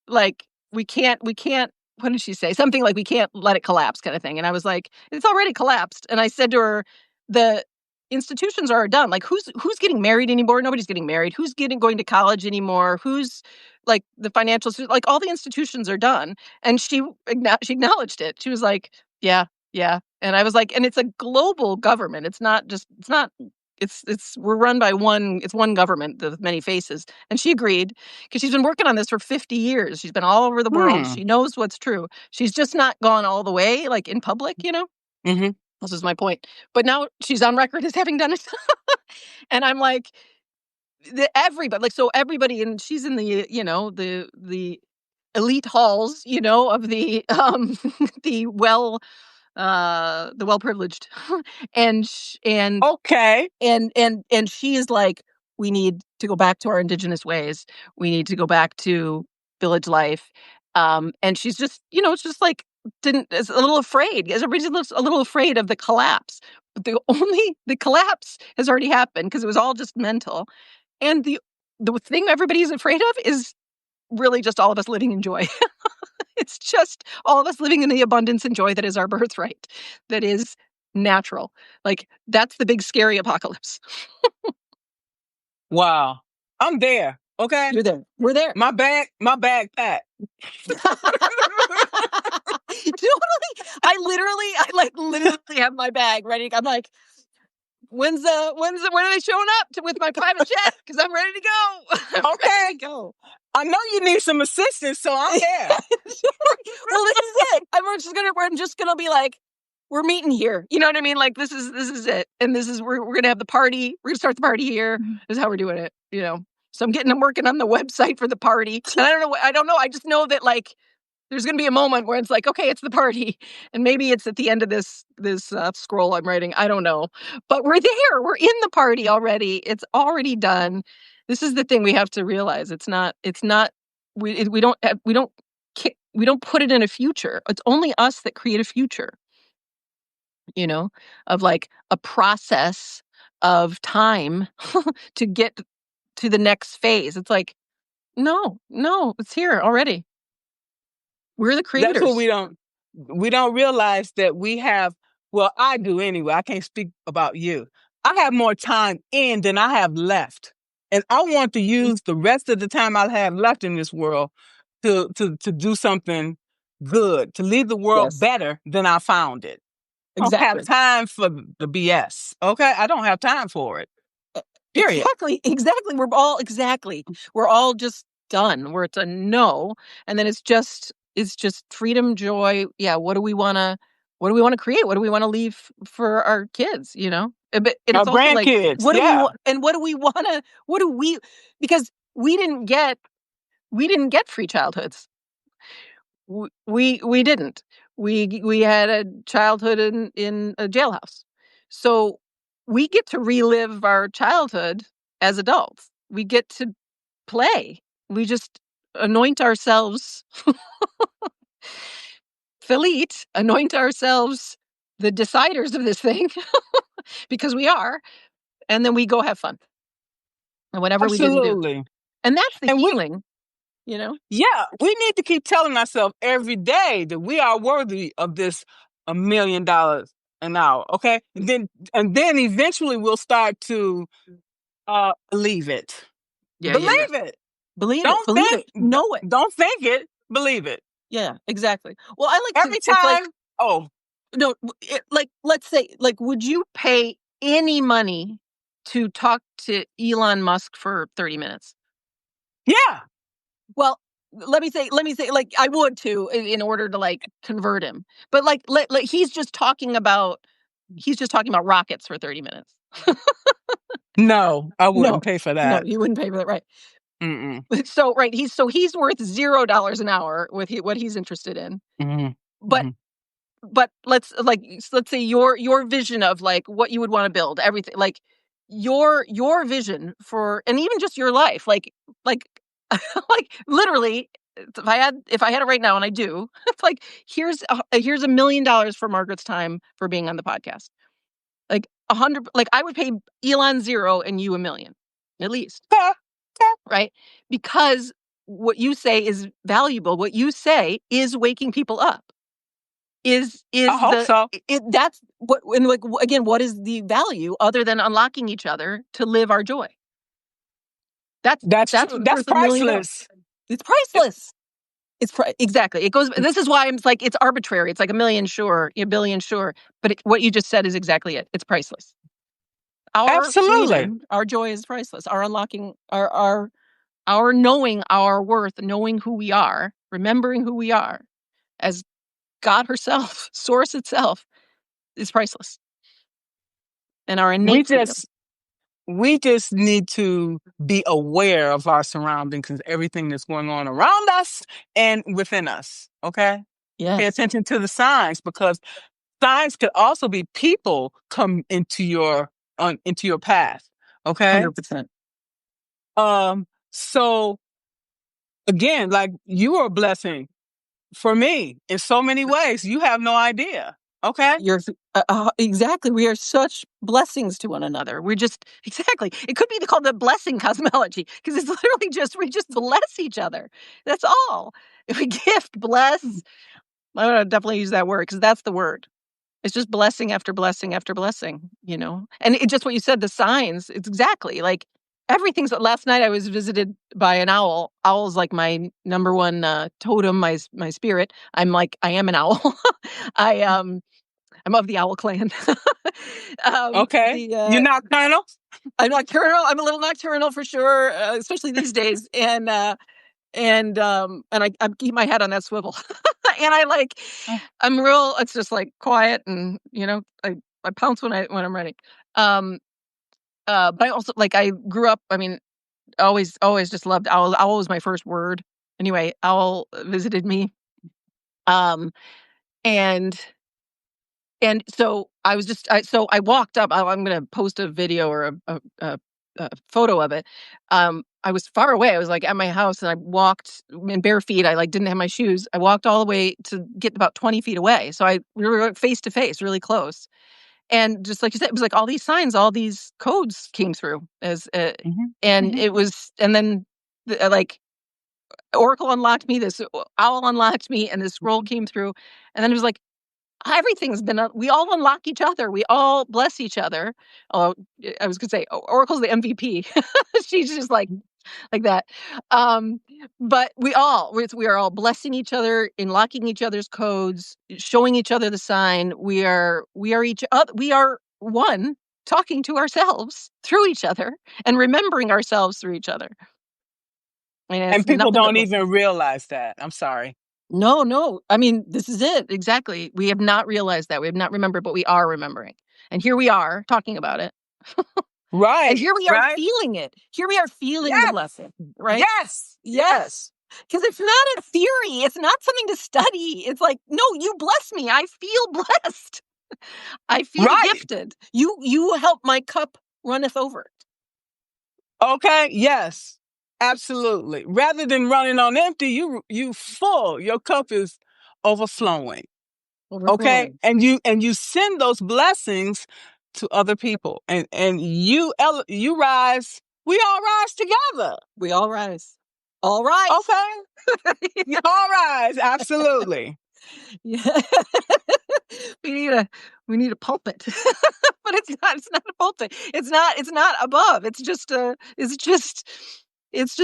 [SPEAKER 2] like, we can't, what did she say? Something like, we can't let it collapse kind of thing. And I was like, it's already collapsed. And I said to her, the institutions are done. Like, who's getting married anymore? Nobody's getting married. Who's going to college anymore? Who's like the financial, like all the institutions are done. And she acknowledged it. She was like, yeah. And I was like, and it's a global government. We're run by one government with many faces. And she agreed, because she's been working on this for 50 years. She's been all over the world. She knows what's true. She's just not gone all the way, like in public,
[SPEAKER 1] Mm-hmm.
[SPEAKER 2] This is my point. But now she's on record as having done it. And I'm like, everybody, like, so everybody, and she's in the, the elite halls, of the, the well-privileged. and
[SPEAKER 1] okay.
[SPEAKER 2] And she is like, we need to go back to our indigenous ways. We need to go back to village life. And she's just, it's just like, is a little afraid. Everybody's a little afraid of the collapse. But the collapse has already happened, because it was all just mental. And the thing everybody's afraid of is really just all of us living in joy. It's just all of us living in the abundance and joy that is our birthright, that is natural. Like, that's the big scary apocalypse.
[SPEAKER 1] Wow. I'm there. Okay.
[SPEAKER 2] You're there. We're there.
[SPEAKER 1] My bag packed.
[SPEAKER 2] Totally. I literally have my bag ready. I'm like, when are they showing up with my private jet? Because I'm ready to go.
[SPEAKER 1] Okay.
[SPEAKER 2] Go.
[SPEAKER 1] I know you need some assistance, so I'm there.
[SPEAKER 2] Well, this is it. I'm just gonna be like, we're meeting here. You know what I mean? Like, this is it. And we're gonna have the party. We're gonna start the party here. This is how we're doing it. So I'm working on the website for the party. And I don't know. I just know that, like, there's going to be a moment where it's like, okay, it's the party. And maybe it's at the end of this scroll I'm writing. I don't know. But we're there. We're in the party already. It's already done. This is the thing we have to realize. We don't put it in a future. It's only us that create a future, of like a process of time to get to the next phase. It's like, no, it's here already. We're the creators.
[SPEAKER 1] That's what we don't realize, that we have, well, I do anyway. I can't speak about you. I have more time in than I have left. And I want to use the rest of the time I have left in this world to do something good, to leave the world
[SPEAKER 2] Yes.
[SPEAKER 1] better than I found it. I don't
[SPEAKER 2] Exactly.
[SPEAKER 1] have time for the BS. Okay, I don't have time for it. Period.
[SPEAKER 2] Exactly. We're all just done. Where it's a no, and then it's just freedom, joy. Yeah. What do we want to create? What do we want to leave for our kids? But
[SPEAKER 1] Our
[SPEAKER 2] it's also like,
[SPEAKER 1] grandkids,
[SPEAKER 2] what do we
[SPEAKER 1] yeah.
[SPEAKER 2] want? And what do we want to? What do we? Because we didn't get free childhoods. We didn't. We had a childhood in a jailhouse. So we get to relive our childhood as adults. We get to play. We just anoint ourselves Philite, anoint ourselves the deciders of this thing because we are, and then we go have fun. And whatever we didn't do.
[SPEAKER 1] Absolutely.
[SPEAKER 2] And that's the
[SPEAKER 1] And
[SPEAKER 2] healing,
[SPEAKER 1] yeah, we need to keep telling ourselves every day that we are worthy of this $1 million an hour. Okay. And then eventually we'll start to believe it.
[SPEAKER 2] Yeah,
[SPEAKER 1] Believe
[SPEAKER 2] yeah, yeah.
[SPEAKER 1] it.
[SPEAKER 2] Believe it.
[SPEAKER 1] Don't
[SPEAKER 2] Believe
[SPEAKER 1] think
[SPEAKER 2] it. Know it.
[SPEAKER 1] don't think it. Believe it.
[SPEAKER 2] Yeah, exactly. Well, I like
[SPEAKER 1] Every
[SPEAKER 2] to, it's like,
[SPEAKER 1] time. Oh,
[SPEAKER 2] no, let's say, would you pay any money to talk to Elon Musk for 30 minutes?
[SPEAKER 1] yeah.
[SPEAKER 2] Well, let me say, like, I would too, in order to like convert him. But like, he's just talking about rockets for 30 minutes.
[SPEAKER 1] No, I
[SPEAKER 2] No,
[SPEAKER 1] wouldn't pay for
[SPEAKER 2] no,
[SPEAKER 1] that.
[SPEAKER 2] you wouldn't pay for that, right?
[SPEAKER 1] Mm-mm.
[SPEAKER 2] So, right, he's worth $0 an hour with what he's interested in.
[SPEAKER 1] Mm-hmm.
[SPEAKER 2] But let's say your vision of like what you would want to build, everything, like your vision for, and even just your life, like like literally, if I had it right now, and I do, it's like, here's $1 million for Margaret's time for being on the podcast. Like 100, like I would pay Elon 0 and you $1 million, at least. Right? Because what you say is valuable. What you say is waking people up.
[SPEAKER 1] I hope so.
[SPEAKER 2] That's what, and like, again, what is the value other than unlocking each other to live our joy? That's
[SPEAKER 1] True. That's
[SPEAKER 2] worth $1 million.
[SPEAKER 1] priceless.
[SPEAKER 2] It's priceless. Exactly. It goes. This is why it's like, it's arbitrary. It's like $1 million, sure, $1 billion, sure, but what you just said is exactly it. It's priceless. Our
[SPEAKER 1] Absolutely.
[SPEAKER 2] freedom, our joy is priceless. Our unlocking, our knowing our worth, knowing who we are, remembering who we are as God herself, source itself, is priceless. And our innate freedom.
[SPEAKER 1] We just need to be aware of our surroundings and everything that's going on around us and within us. Okay.
[SPEAKER 2] Yes.
[SPEAKER 1] Pay attention to the signs, because signs could also be people come into your path. Okay.
[SPEAKER 2] 100%.
[SPEAKER 1] So again, like, you are a blessing for me in so many ways. You have no idea. Okay.
[SPEAKER 2] Exactly. We are such blessings to one another. We're just, exactly. It could be called the blessing cosmology, because it's literally just, we just bless each other. That's all. If we gift, bless, I'm going to definitely use that word, because that's the word. It's just blessing after blessing after blessing, And it just what you said, the signs, it's exactly like everything's. Last night I was visited by an owl. Owl's like my number one totem, my spirit. I am an owl. I'm of the owl clan.
[SPEAKER 1] Okay. You're nocturnal?
[SPEAKER 2] I'm nocturnal. I'm a little nocturnal for sure, especially these days. And I keep my head on that swivel. And I'm real. It's just like quiet, and I pounce when I'm ready. But I also, like, I grew up. I mean, always just loved owl. Owl was my first word. Anyway, owl visited me. And so I was so I walked up. I'm going to post a video or a photo of it. I was far away. I was like at my house, and I walked in bare feet. I didn't have my shoes. I walked all the way to get about 20 feet away. So we were face to face, really close. And just like you said, it was like all these signs, all these codes came through it was, and then like Oracle unlocked me, this owl unlocked me, and this scroll came through. And then it was like, everything's been, we all unlock each other. We all bless each other. Oh, I was going to say, Oracle's the MVP. She's just like like that. But we are all blessing each other, unlocking each other's codes, showing each other the sign. We are each other. We are one, talking to ourselves through each other and remembering ourselves through each other. And
[SPEAKER 1] And
[SPEAKER 2] it's
[SPEAKER 1] people
[SPEAKER 2] nothing but
[SPEAKER 1] don't
[SPEAKER 2] bliss.
[SPEAKER 1] even realize that. I'm sorry.
[SPEAKER 2] No. I mean, this is it. Exactly. We have not realized that. We have not remembered, but we are remembering. And here we are talking about it. And
[SPEAKER 1] Right,
[SPEAKER 2] here we are
[SPEAKER 1] right.
[SPEAKER 2] feeling it. Here we are feeling the
[SPEAKER 1] Yes,
[SPEAKER 2] blessing, right?
[SPEAKER 1] yes,
[SPEAKER 2] Yes.
[SPEAKER 1] yes.
[SPEAKER 2] Because it's not a theory. It's not something to study. It's like, no, you bless me. I feel blessed. I feel
[SPEAKER 1] Right.
[SPEAKER 2] gifted. You help my cup runneth over.
[SPEAKER 1] Okay. Yes. Absolutely. Rather than running on empty, you full. Your cup is overflowing. Okay.
[SPEAKER 2] Overflowing.
[SPEAKER 1] And you send those blessings to other people, and you rise. We all rise together.
[SPEAKER 2] We all rise. All rise.
[SPEAKER 1] Okay. You all rise. Absolutely.
[SPEAKER 2] Yeah. we need a pulpit. But it's not a pulpit. It's not above. It's just the truth. It's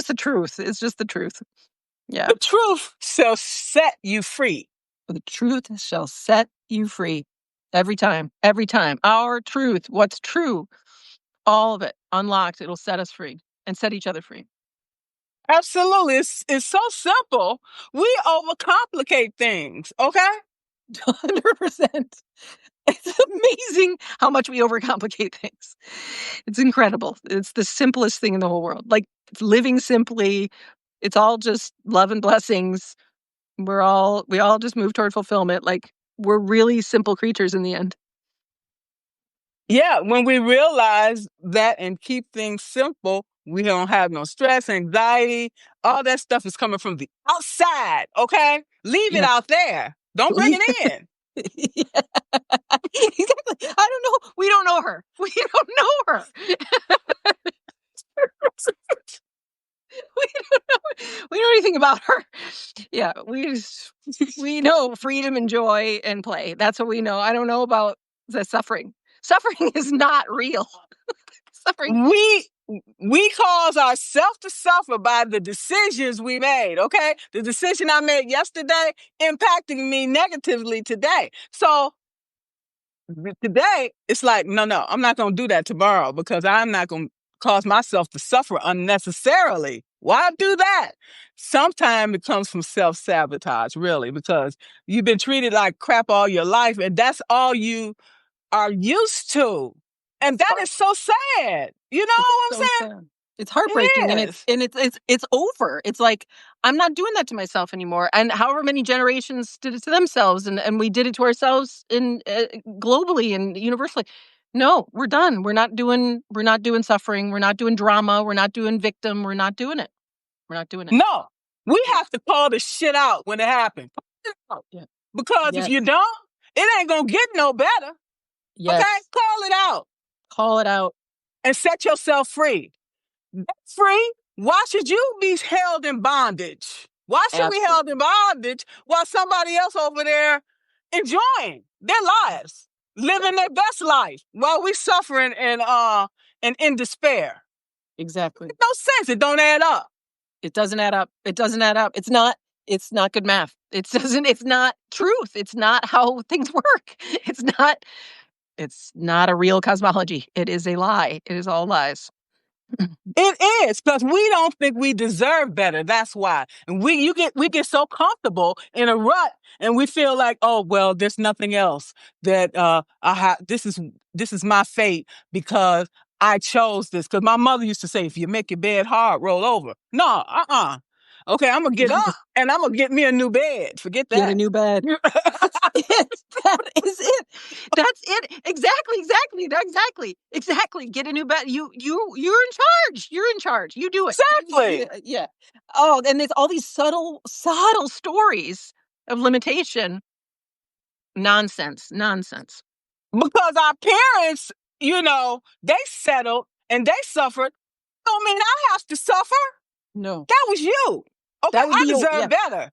[SPEAKER 2] just the truth. Yeah.
[SPEAKER 1] The truth shall set you free.
[SPEAKER 2] The truth shall set you free. Every time. Every time. Our truth, what's true, all of it unlocked, it'll set us free and set each other free.
[SPEAKER 1] Absolutely. It's so simple. We overcomplicate things. Okay.
[SPEAKER 2] 100%. It's amazing how much we overcomplicate things. It's incredible. It's the simplest thing in the whole world. Like, it's living simply. It's all just love and blessings. We all just move toward fulfillment. Like, we're really simple creatures in the end.
[SPEAKER 1] Yeah. When we realize that and keep things simple, we don't have no stress, anxiety. All that stuff is coming from the outside. Okay. Leave it
[SPEAKER 2] Yeah.
[SPEAKER 1] out there. Don't bring it in.
[SPEAKER 2] Yeah. Exactly. I don't know. We don't know her. We don't know her. We know anything about her. Yeah, we know freedom and joy and play. That's what we know. I don't know about the suffering. Suffering is not real. Suffering.
[SPEAKER 1] We cause ourselves to suffer by the decisions we made. Okay. The decision I made yesterday impacting me negatively today. So today it's like, no, I'm not going to do that tomorrow because I'm not going to cause myself to suffer unnecessarily. Why do that? Sometimes it comes from self-sabotage, really, because you've been treated like crap all your life and that's all you are used to. And that is so sad. You know what I'm saying?
[SPEAKER 2] Sad. It's heartbreaking, and
[SPEAKER 1] It is.
[SPEAKER 2] it's over. It's like, I'm not doing that to myself anymore. And however many generations did it to themselves, and we did it to ourselves in globally and universally. No, we're done. We're not doing suffering. We're not doing drama. We're not doing victim. We're not doing it. We're not doing it.
[SPEAKER 1] No, we have to call the shit out when it happens.
[SPEAKER 2] Yeah.
[SPEAKER 1] Because if you don't, it ain't gonna get no better.
[SPEAKER 2] Yes.
[SPEAKER 1] Okay, call it out.
[SPEAKER 2] Call it out.
[SPEAKER 1] And set yourself free. Free? Why should you be held in bondage? Why should we held in bondage while somebody else over there enjoying their lives, living their best life while we suffering and in despair?
[SPEAKER 2] Exactly.
[SPEAKER 1] No sense. It don't add up.
[SPEAKER 2] It doesn't add up. It doesn't add up. It's not good math. It's not truth. It's not how things work. It's not a real cosmology. It is a lie. It is all lies.
[SPEAKER 1] It is, because we don't think we deserve better. That's why. And we get so comfortable in a rut, and we feel like, oh well, there's nothing else that I have. This is my fate because I chose this. Because my mother used to say, if you make your bed hard, roll over. No, Okay, I'm gonna get up and I'm gonna get me a new bed. Forget that.
[SPEAKER 2] Get a new bed. That is it. That's it. Exactly. Get a new bed. You're in charge. You're in charge. You do it.
[SPEAKER 1] Exactly.
[SPEAKER 2] Yeah. Oh, and there's all these subtle stories of limitation. Nonsense.
[SPEAKER 1] Because our parents, they settled and they suffered. Don't mean I have to suffer.
[SPEAKER 2] No.
[SPEAKER 1] That was you. Okay, I deserve better.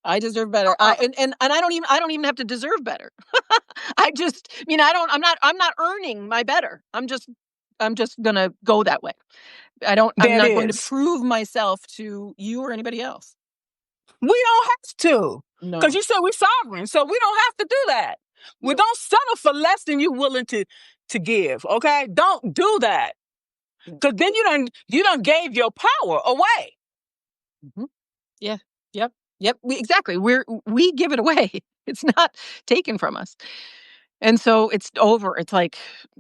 [SPEAKER 2] I deserve better. And I don't even have to deserve better. I'm not earning my better. I'm just gonna go that way. I'm
[SPEAKER 1] That
[SPEAKER 2] not going to
[SPEAKER 1] is.
[SPEAKER 2] prove myself to you or anybody else.
[SPEAKER 1] We don't have to.
[SPEAKER 2] No.
[SPEAKER 1] Because you said we're sovereign, so we don't have to do that. We don't settle for less than you're willing to give. Okay? Don't do that. Because then you done gave your power away.
[SPEAKER 2] Mm-hmm. Yeah. Yep. Exactly. We give it away. It's not taken from us. And so it's over. It's like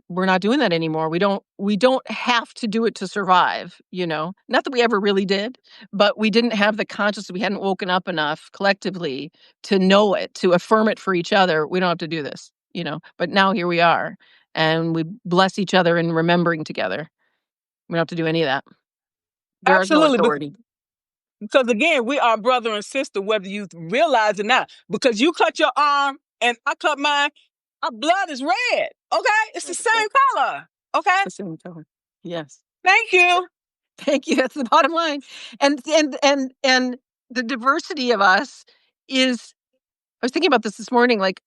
[SPEAKER 2] we're not doing that anymore. We don't have to do it to survive, you know. Not that we ever really did, but we didn't have the consciousness. We hadn't woken up enough collectively to know it, to affirm it for each other. We don't have to do this, you know. But now here we are, and we bless each other in remembering together. We don't have to do any of that. There is no
[SPEAKER 1] Absolutely.
[SPEAKER 2] authority.
[SPEAKER 1] Because again, we are brother and sister, whether you realize it or not. Because you cut your arm and I cut mine, our blood is red. Okay? It's the same color. Okay?
[SPEAKER 2] The same color. Yes.
[SPEAKER 1] Thank you.
[SPEAKER 2] Thank you. That's the bottom line. And the diversity of us is. I was thinking about this morning. Like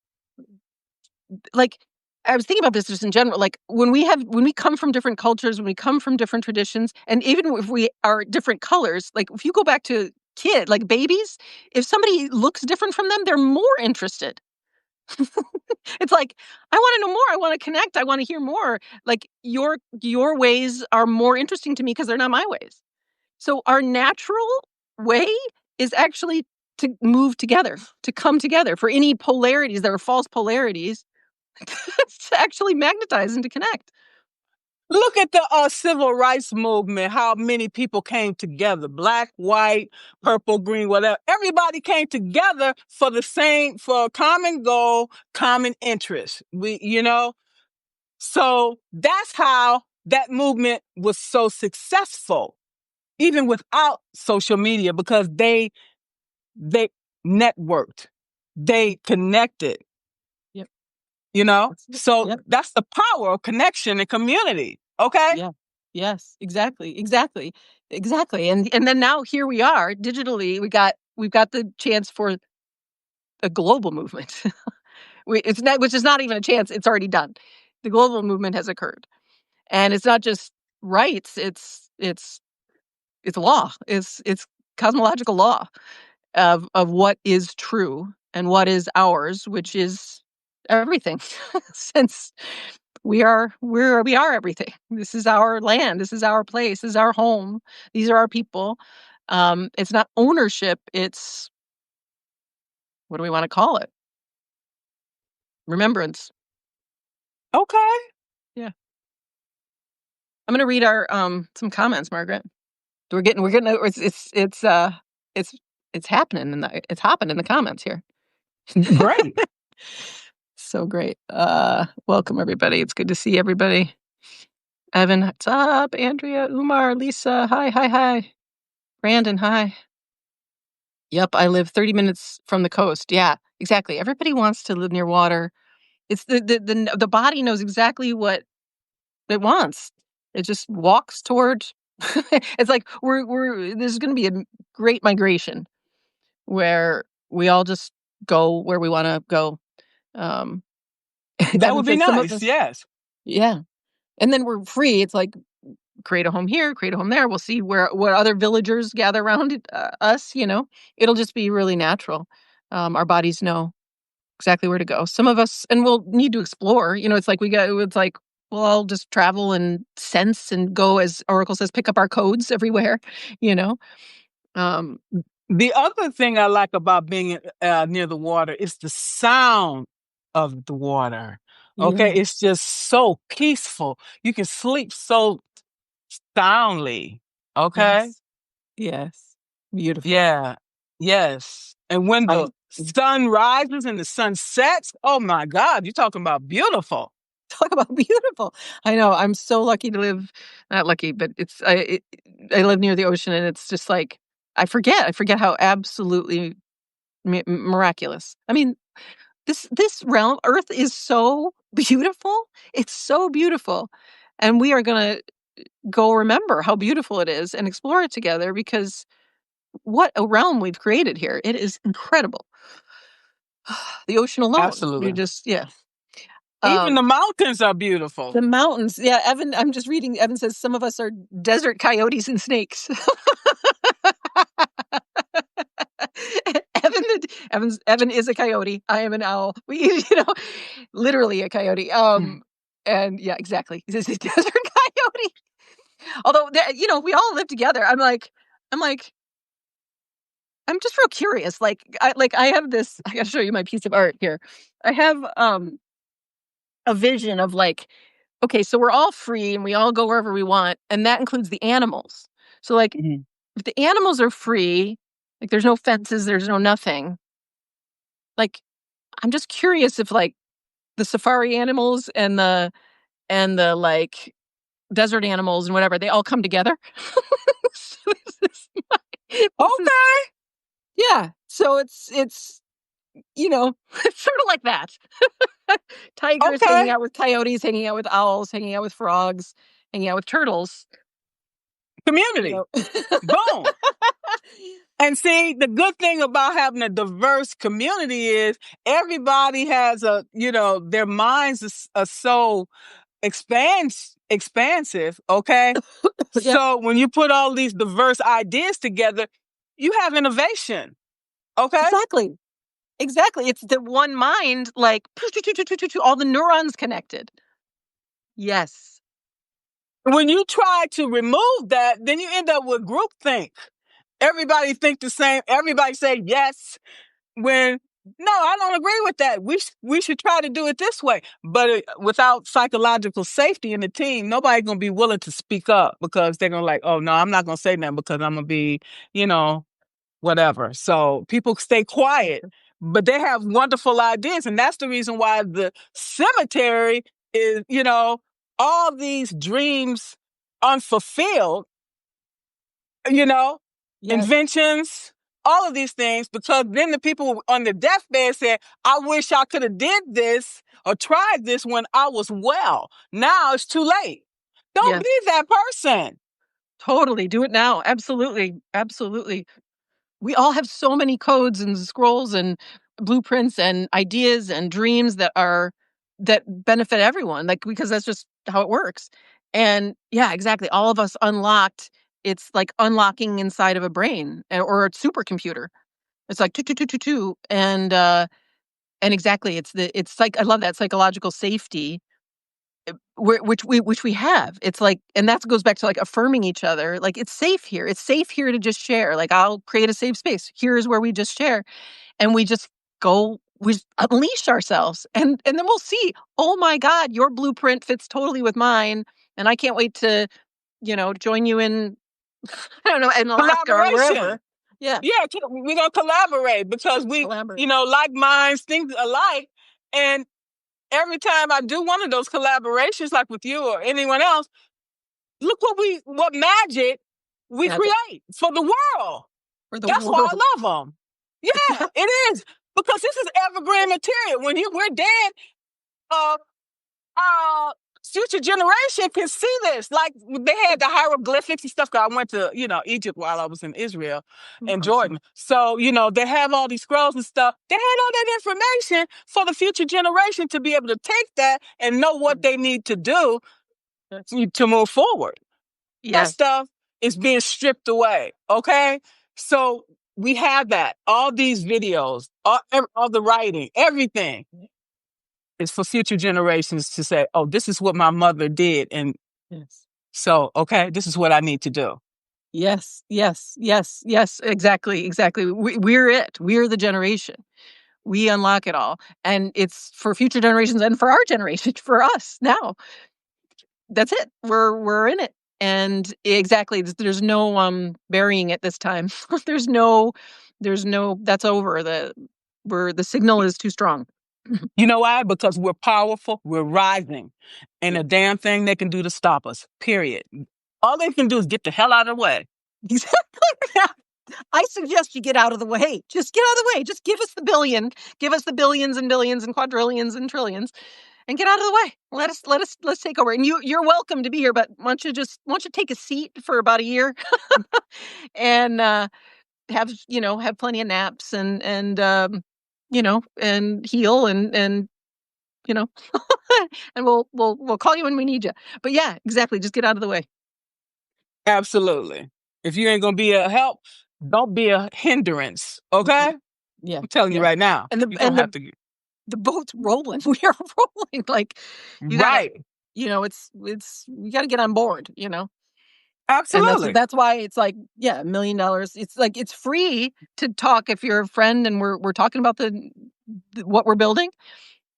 [SPEAKER 2] I was thinking about this just in general. Like when we come from different cultures, when we come from different traditions, and even if we are different colors, like if you go back to like babies, if somebody looks different from them, they're more interested. It's like, I want to know more. I want to connect. I want to hear more. Like your ways are more interesting to me because they're not my ways. So our natural way is actually to move together, to come together. For any polarities, there are false polarities, to actually magnetize and to connect.
[SPEAKER 1] Look at the civil rights movement, how many people came together, black, white, purple, green, whatever. Everybody came together for a common goal, common interest. So that's how that movement was so successful, even without social media, because they networked, they connected.
[SPEAKER 2] Yep.
[SPEAKER 1] So that's the power of connection and community. Okay.
[SPEAKER 2] Yeah. Yes. Exactly. And then now here we are digitally. We've got the chance for a global movement. Which is not even a chance. It's already done. The global movement has occurred, and it's not just rights. It's law. It's cosmological law of what is true and what is ours, which is everything. Since we are everything. This is our land. This is our place. This is our home. These are our people. It's not ownership. It's, what do we want to call it? Remembrance.
[SPEAKER 1] Okay.
[SPEAKER 2] Yeah. I'm going to read our some comments, Margaret. It's happening it's hopping in the comments here.
[SPEAKER 1] Great.
[SPEAKER 2] So great. Welcome everybody. It's good to see everybody. Evan, what's up? Andrea, Umar, Lisa, hi. Brandon, hi. Yep, I live 30 minutes from the coast. Yeah, exactly. Everybody wants to live near water. It's the body knows exactly what it wants. It just walks toward. It's like there's going to be a great migration where we all just go where we want to go.
[SPEAKER 1] That would be nice. Yes.
[SPEAKER 2] Yeah. And then we're free. It's like, create a home here, create a home there. We'll see what other villagers gather around us, you know. It'll just be really natural. Our bodies know exactly where to go. Some of us, and we'll need to explore, you know, it's like we'll all just travel and sense and go, as Oracle says, pick up our codes everywhere, you know.
[SPEAKER 1] The other thing I like about being near the water is the sound of the water. Okay. Yeah. It's just so peaceful. You can sleep so soundly. Okay.
[SPEAKER 2] Yes. Beautiful.
[SPEAKER 1] Yeah. Yes. And when the sun rises and the sun sets, oh my God, you're talking about beautiful.
[SPEAKER 2] Talk about beautiful. I know. I'm so lucky to live, not lucky, but I live near the ocean, and it's just like, I forget how absolutely miraculous. I mean, this realm, Earth, is so beautiful. It's so beautiful. And we are going to go remember how beautiful it is and explore it together, because what a realm we've created here. It is incredible. The ocean alone.
[SPEAKER 1] Absolutely.
[SPEAKER 2] Yeah.
[SPEAKER 1] Even the mountains are beautiful.
[SPEAKER 2] The mountains. Yeah, Evan, I'm just reading. Evan says some of us are desert coyotes and snakes. Evan is a coyote. I am an owl. We, literally a coyote. And yeah, exactly. This is a desert coyote. Although, we all live together. I'm like, I'm just real curious. I have this. I got to show you my piece of art here. I have a vision of okay, so we're all free and we all go wherever we want, and that includes the animals. So if the animals are free, there's no fences, there's no nothing. I'm just curious if the safari animals and the desert animals and whatever, they all come together. So
[SPEAKER 1] Okay.
[SPEAKER 2] Yeah. So it's it's sort of like that. Tigers hanging out with coyotes, hanging out with owls, hanging out with frogs, hanging out with turtles.
[SPEAKER 1] Community. Boom. And see, the good thing about having a diverse community is everybody has their minds are so expansive, okay?
[SPEAKER 2] Yeah.
[SPEAKER 1] So when you put all these diverse ideas together, you have innovation, okay?
[SPEAKER 2] Exactly. It's the one mind, all the neurons connected. Yes.
[SPEAKER 1] When you try to remove that, then you end up with groupthink. Everybody think the same. Everybody say yes. When no, I don't agree with that. We should try to do it this way. But without psychological safety in the team, nobody's gonna be willing to speak up because they're gonna oh no, I'm not gonna say that because I'm gonna be, whatever. So people stay quiet, but they have wonderful ideas, and that's the reason why the cemetery is, all these dreams unfulfilled, inventions, all of these things, because then the people on the deathbed said, I wish I could have did this or tried this when I was well. Now it's too late. Don't be that person.
[SPEAKER 2] Totally. Do it now. Absolutely. Absolutely. We all have so many codes and scrolls and blueprints and ideas and dreams that benefit everyone, because that's just how it works. And yeah, exactly. All of us unlocked. It's like unlocking inside of a brain or a supercomputer. It's like two. And exactly. It's like, I love that psychological safety which we have. It's and that goes back to affirming each other. It's safe here. It's safe here to just share. I'll create a safe space. Here's where we just share. And we just we unleash ourselves. And then we'll see, oh my God, your blueprint fits totally with mine. And I can't wait to, join you in, I don't know, in Alaska or wherever. Yeah.
[SPEAKER 1] Yeah, we're going to collaborate because we, like minds think alike. And every time I do one of those collaborations, like with you or anyone else, look what magic we create for the world. That's why I love them. Yeah, it is. Because this is evergreen material. When we're dead, future generation can see this. They had the hieroglyphics and stuff. Cause I went to, Egypt while I was in Israel and Jordan. So, they have all these scrolls and stuff. They had all that information for the future generation to be able to take that and know what they need to do to move forward. That stuff is being stripped away. Okay. So we have that. All these videos, all the writing, everything. It's for future generations to say, oh, this is what my mother did. And so, okay, this is what I need to do.
[SPEAKER 2] Yes. Exactly. We're it. We're the generation. We unlock it all. And it's for future generations and for our generation, for us now. That's it. We're in it. And exactly, there's no burying it this time. there's no that's over. The signal is too strong.
[SPEAKER 1] You know why? Because we're powerful, we're rising, and a damn thing they can do to stop us, period. All they can do is get the hell out of the way.
[SPEAKER 2] Exactly. I suggest you get out of the way. Just get out of the way. Just give us the billion. Give us the billions and billions and quadrillions and trillions, and get out of the way. Let's take over. And you're welcome to be here, but why don't you take a seat for about a year, and have plenty of naps and and heal and and we'll call you when we need you. But yeah, exactly. Just get out of the way.
[SPEAKER 1] Absolutely. If you ain't gonna be a help, don't be a hindrance. Okay?
[SPEAKER 2] Yeah.
[SPEAKER 1] I'm telling you right now.
[SPEAKER 2] And
[SPEAKER 1] You're gonna have to
[SPEAKER 2] the boat's rolling. We are rolling. Like you gotta,
[SPEAKER 1] right.
[SPEAKER 2] it's you gotta get on board, And
[SPEAKER 1] Absolutely.
[SPEAKER 2] that's why it's like, yeah, $1 million. It's like it's free to talk if you're a friend and we're talking about what we're building.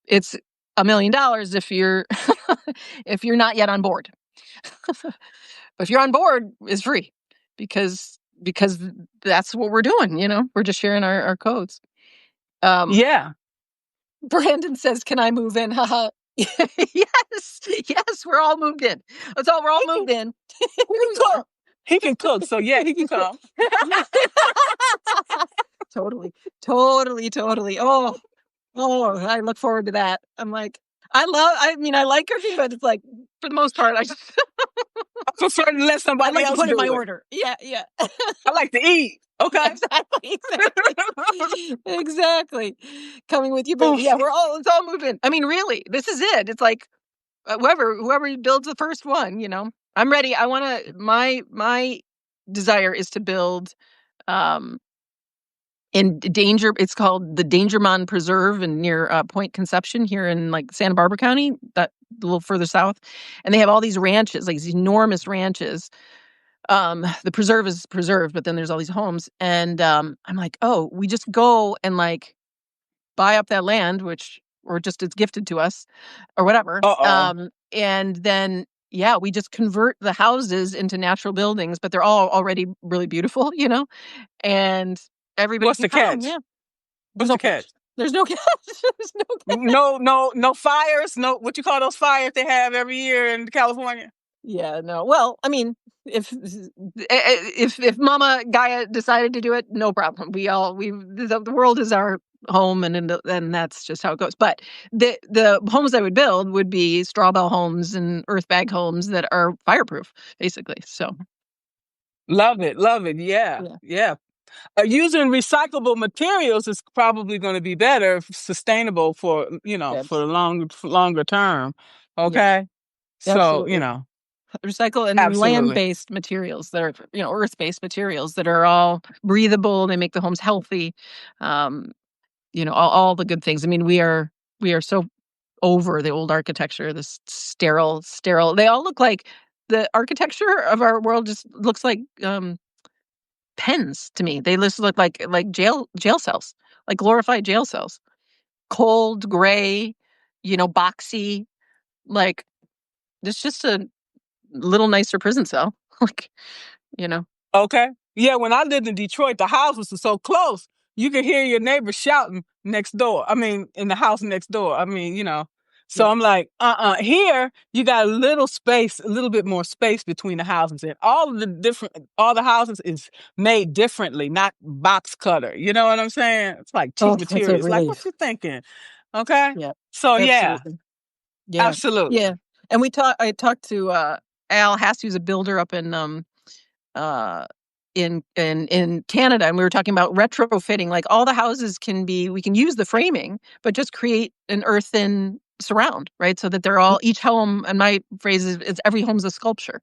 [SPEAKER 2] It's $1 million if you're if you're not yet on board. But if you're on board, it's free because that's what we're doing. We're just sharing our codes.
[SPEAKER 1] Yeah.
[SPEAKER 2] Brandon says, "Can I move in?" Haha. Yes, we're all moved in. We're all moved in.
[SPEAKER 1] He can cook, so yeah, he can come.
[SPEAKER 2] Totally. Oh, I look forward to that. I'm like, I like cooking, but it's like, for the most part, I
[SPEAKER 1] prefer to let somebody else
[SPEAKER 2] put in my
[SPEAKER 1] do it.
[SPEAKER 2] order. Yeah.
[SPEAKER 1] I like to eat. Okay.
[SPEAKER 2] Exactly. Coming with you, but yeah, it's all moving. I mean, really, this is it. It's like whoever builds the first one, I'm ready. I want to. My desire is to build in danger. It's called the Dangermond Preserve and near Point Conception here in like Santa Barbara County, that a little further south, and they have all these ranches, like these enormous ranches. The preserve is preserved, but then there's all these homes, and I'm like, oh, we just go and like buy up that land, or just it's gifted to us, or whatever. And then we just convert the houses into natural buildings, but they're all already really beautiful, and everybody.
[SPEAKER 1] What's the catch?
[SPEAKER 2] Yeah.
[SPEAKER 1] What's the catch?
[SPEAKER 2] There's no catch. There's no catch.
[SPEAKER 1] No fires. No, what you call those fires they have every year in California?
[SPEAKER 2] Yeah, no. Well, I mean, if Mama Gaia decided to do it, no problem. The world is our home, and that's just how it goes. But the homes I would build would be straw bale homes and earth bag homes that are fireproof, basically. So
[SPEAKER 1] love it. Yeah. Using recyclable materials is probably going to be better, sustainable for for the longer term. Okay, so
[SPEAKER 2] absolutely. Recycle and land-based materials that are, earth-based materials that are all breathable. They make the homes healthy. All the good things. I mean, we are so over the old architecture, this sterile. They all look like the architecture of our world just looks like pens to me. They just look like jail cells, like glorified jail cells. Cold, gray, boxy. Like it's just a little nicer prison cell.
[SPEAKER 1] Okay. Yeah, when I lived in Detroit, the houses were so close, you could hear your neighbor shouting next door. I mean, in the house next door. I mean, So I'm like, here you got a little bit more space between the houses, and all the houses is made differently, not box cutter. You know what I'm saying? It's like cheap materials. Like, what you thinking? Okay.
[SPEAKER 2] Yeah.
[SPEAKER 1] So
[SPEAKER 2] absolutely.
[SPEAKER 1] Absolutely.
[SPEAKER 2] Yeah. And I talked to Al Hass, who's a builder up in Canada, and we were talking about retrofitting. Like all the houses we can use the framing, but just create an earthen surround, right? So that they're all, each home, and my phrase is every home's a sculpture.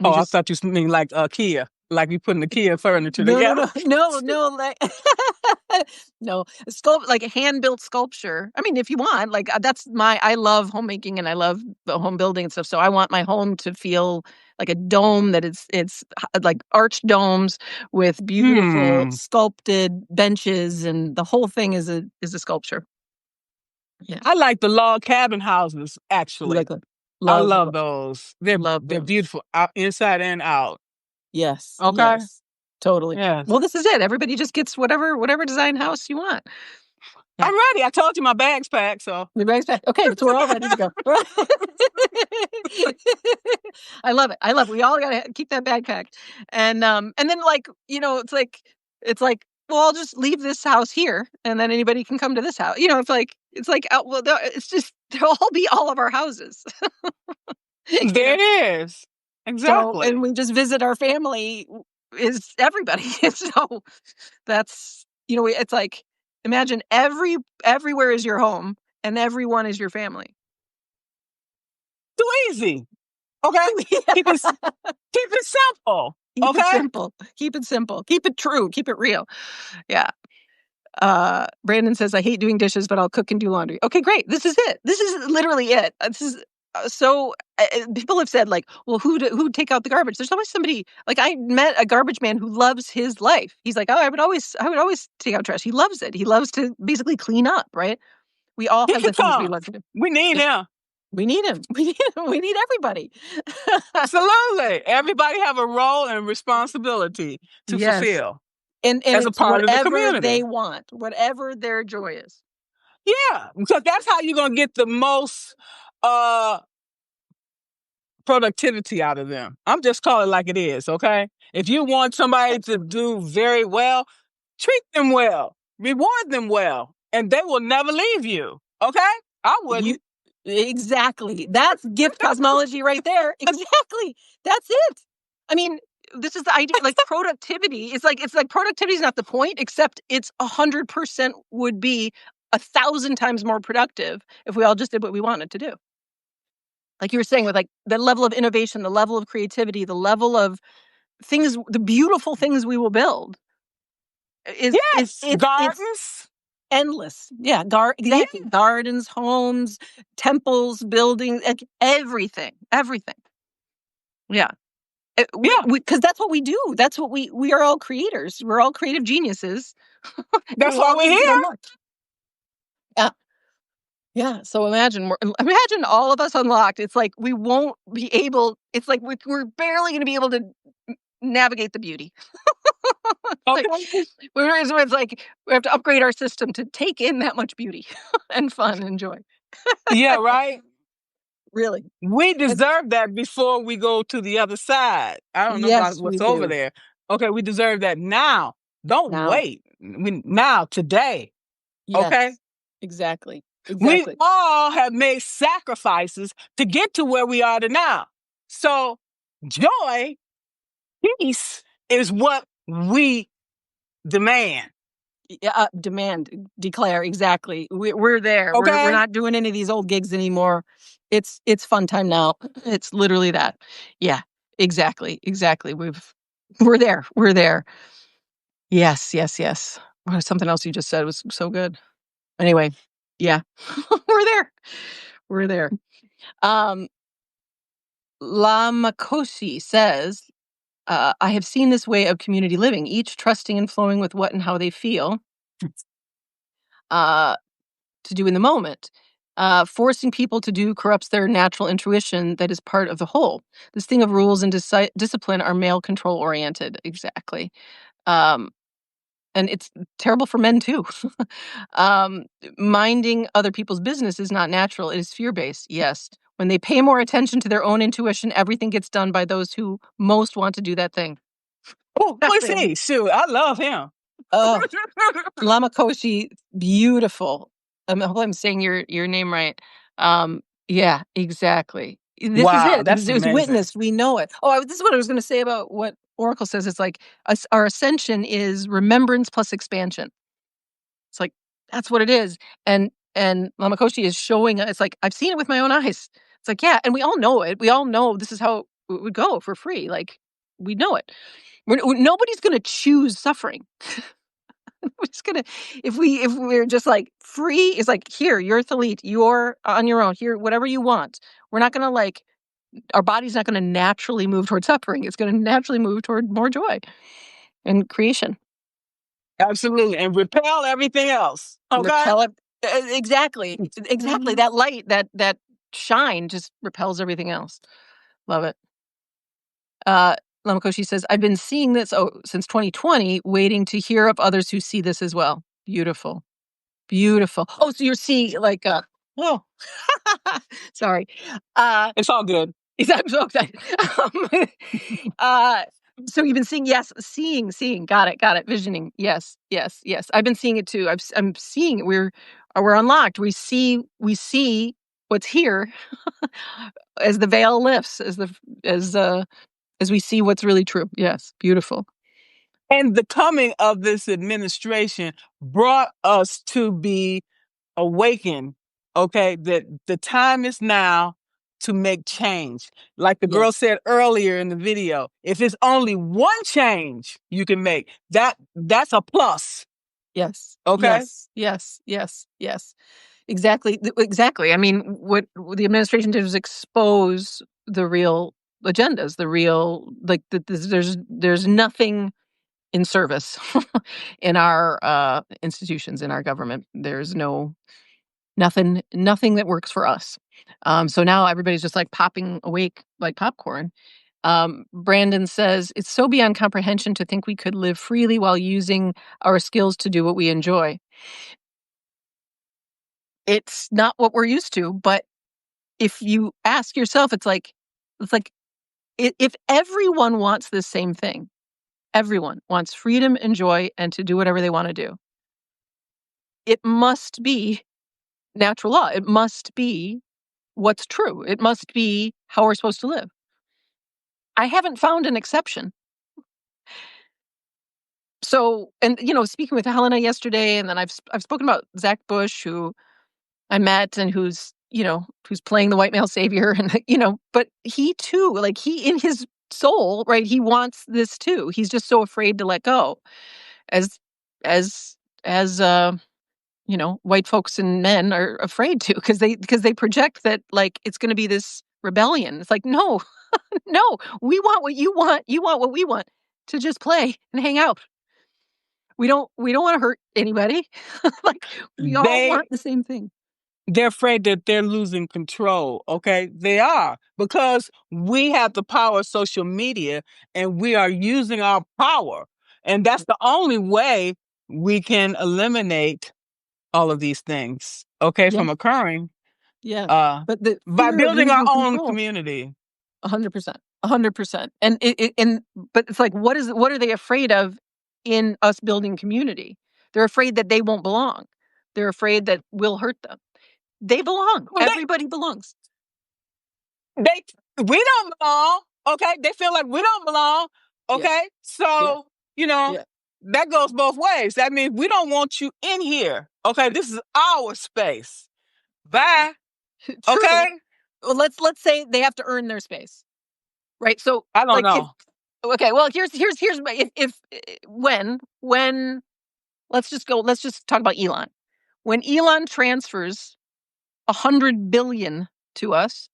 [SPEAKER 1] I thought you mean like IKEA, like you putting IKEA furniture together.
[SPEAKER 2] No, like no, like a hand-built sculpture. I mean, if you want, like I love homemaking and I love home building and stuff. So I want my home to feel like a dome, that it's like arched domes with beautiful sculpted benches, and the whole thing is a sculpture. Yeah,
[SPEAKER 1] I like the log cabin houses. Actually, I love those. They're beautiful, inside and out.
[SPEAKER 2] Yes.
[SPEAKER 1] Okay.
[SPEAKER 2] Yes, totally.
[SPEAKER 1] Yes.
[SPEAKER 2] Well, this is it. Everybody just gets whatever design house you want.
[SPEAKER 1] I'm ready. I told you my bag's packed, so.
[SPEAKER 2] Your bag's packed. Okay, so we're all ready to go. I love it. We all got to keep that bag packed. And then it's like, well, I'll just leave this house here, and then anybody can come to this house. It's just they'll all be all of our houses.
[SPEAKER 1] There it is. Exactly.
[SPEAKER 2] So, and we just visit our family is everybody. So that's, it's like, imagine everywhere is your home, And everyone is your family.
[SPEAKER 1] Too easy. Okay? Keep it simple.
[SPEAKER 2] Keep
[SPEAKER 1] Okay?
[SPEAKER 2] it simple. Keep it simple. Keep it true. Keep it real. Yeah. Brandon says, I hate doing dishes, but I'll cook and do laundry. Okay, great. This is it. This is literally it. This is people have said, like, well, who'd take out the garbage? There's always somebody. Like, I met a garbage man who loves his life. He's like, oh, I would always take out trash. He loves it. He loves to basically clean up, right? We all
[SPEAKER 1] He
[SPEAKER 2] have
[SPEAKER 1] can
[SPEAKER 2] the things we
[SPEAKER 1] come.
[SPEAKER 2] love to do.
[SPEAKER 1] We need him.
[SPEAKER 2] We need him. We need him. We need everybody.
[SPEAKER 1] Absolutely. Everybody have a role and responsibility to
[SPEAKER 2] Yes.
[SPEAKER 1] fulfill.
[SPEAKER 2] And
[SPEAKER 1] as a
[SPEAKER 2] it's
[SPEAKER 1] part of the
[SPEAKER 2] whatever
[SPEAKER 1] community.
[SPEAKER 2] they want, whatever their joy is.
[SPEAKER 1] Yeah, because that's how you're going to get the most productivity out of them. I'm just calling it like it is, okay? If you want somebody to do very well, treat them well, reward them well, and they will never leave you, okay? I wouldn't.
[SPEAKER 2] Exactly. That's gift cosmology right there. Exactly. That's it. I mean, this is the idea. Like, productivity is like, it's like productivity is not the point, except it's 100% would be 1,000 times more productive if we all just did what we wanted to do. Like you were saying, with like the level of innovation, the level of creativity, the level of things, the beautiful things we will build is
[SPEAKER 1] gardens.
[SPEAKER 2] Endless. Yeah, exactly. Yeah. Gardens, homes, temples, buildings, everything. Yeah. Because that's what we do. That's what we are all creators. We're all creative geniuses.
[SPEAKER 1] That's why we're here.
[SPEAKER 2] Yeah. Yeah. So imagine all of us unlocked. It's like we won't be able. It's like we're barely going to be able to navigate the beauty.
[SPEAKER 1] Okay.
[SPEAKER 2] It's like we have to upgrade our system to take in that much beauty and fun and joy.
[SPEAKER 1] Yeah, right.
[SPEAKER 2] Really,
[SPEAKER 1] we deserve that before we go to the other side. I don't know about what's over there. Okay, we deserve that now. Don't wait. Now, today. Yes, okay?
[SPEAKER 2] Exactly.
[SPEAKER 1] We all have made sacrifices to get to where we are to now. So joy, peace is what we demand.
[SPEAKER 2] Declare, exactly. We're there. Okay. We're not doing any of these old gigs anymore. It's fun time now. It's literally that. Yeah, exactly. We're there. Yes. Something else you just said was so good. Anyway, yeah, we're there. Lamakoshi says, I have seen this way of community living, each trusting and flowing with what and how they feel to do in the moment. Forcing people to do corrupts their natural intuition that is part of the whole. This thing of rules and discipline are male control oriented. Exactly. And it's terrible for men too. Minding other people's business is not natural. It is fear-based. Yes. When they pay more attention to their own intuition, everything gets done by those who most want to do that thing.
[SPEAKER 1] Oh, who is he? Shoot, I love him.
[SPEAKER 2] Oh, Lamakoshi, beautiful. I hope I'm saying your name right. Yeah, exactly. This is it. That's amazing. Witness. We know it. Oh, this is what I was going to say about what Oracle says. It's like our ascension is remembrance plus expansion. It's like that's what it is. And Lamakoshi is showing us. It's like I've seen it with my own eyes. It's like, yeah, and we all know it. We all know this is how it would go for free. Like we know it. Nobody's going to choose suffering. If we're just like free, it's like, here, you're Thalit, you're on your own, here, whatever you want. We're not gonna our body's not gonna naturally move toward suffering. It's gonna naturally move toward more joy and creation.
[SPEAKER 1] Absolutely. And repel everything else. Okay.
[SPEAKER 2] Exactly. That light, that shine just repels everything else. Love it. Lamakoshi says, I've been seeing this since 2020, waiting to hear of others who see this as well. Beautiful. Oh, so you're seeing sorry.
[SPEAKER 1] It's all good.
[SPEAKER 2] I'm so excited. So you've been seeing, got it. Visioning. Yes. I've been seeing it too. I'm seeing it. We're unlocked. We see what's here as the veil lifts, as we see what's really true. Yes. Beautiful.
[SPEAKER 1] And the coming of this administration brought us to be awakened okay, that the time is now to make change. Like the girl said earlier in the video, if it's only one change you can make, that's a plus.
[SPEAKER 2] Yes.
[SPEAKER 1] Okay.
[SPEAKER 2] Yes. Exactly. I mean, what the administration did was expose the real agendas, the real, like, there's nothing in service in our institutions, in our government. There's nothing that works for us. So now everybody's just like popping awake like popcorn. Brandon says, it's so beyond comprehension to think we could live freely while using our skills to do what we enjoy. It's not what we're used to, but if you ask yourself, it's like if everyone wants the same thing, everyone wants freedom and joy and to do whatever they want to do, it must be natural law. It must be what's true. It must be how we're supposed to live. I haven't found an exception. So, and speaking with Helena yesterday, and then I've spoken about Zach Bush, who I met, and who's playing the white male savior, and but he too, like, he in his soul, right? He wants this too. He's just so afraid to let go, as as white folks and men are afraid to, because they project that, like, it's going to be this rebellion. It's like, no, no, we want what you want. You want what we want, to just play and hang out. We don't want to hurt anybody. Like, we all want the same thing.
[SPEAKER 1] They're afraid that they're losing control. Okay, they are, because we have the power of social media and we are using our power, and that's the only way we can eliminate all of these things, okay, from occurring.
[SPEAKER 2] But
[SPEAKER 1] by building our own community.
[SPEAKER 2] 100%. And but it's like, what are they afraid of in us building community? They're afraid that they won't belong. They're afraid that we'll hurt them. They belong. Everybody belongs.
[SPEAKER 1] We don't belong. Okay, they feel like we don't belong. Okay, so that goes both ways. That means we don't want you in here. Okay, this is our space. Bye. Okay.
[SPEAKER 2] Well, let's say they have to earn their space, right? So
[SPEAKER 1] I don't know.
[SPEAKER 2] Okay, well, here's when let's just talk about Elon. When Elon transfers $100 billion to us,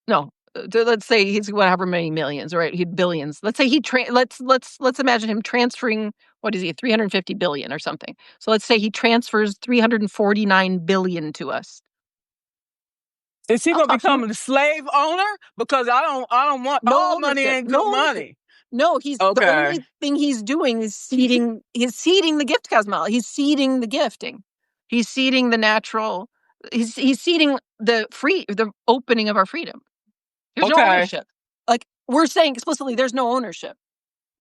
[SPEAKER 2] no, let's say he's whatever many millions, right? He billions. Let's say let's imagine him transferring, what is he, 350 billion or something. So let's say he transfers 349 billion to us.
[SPEAKER 1] Is he going to become the slave owner? Because I don't want all money and good money.
[SPEAKER 2] No, the only thing he's doing is seeding the gift cosmology. He's seeding the gifting. He's seeding the natural. He's seeding the opening of our freedom. There's no ownership. Like, we're saying explicitly, there's no ownership.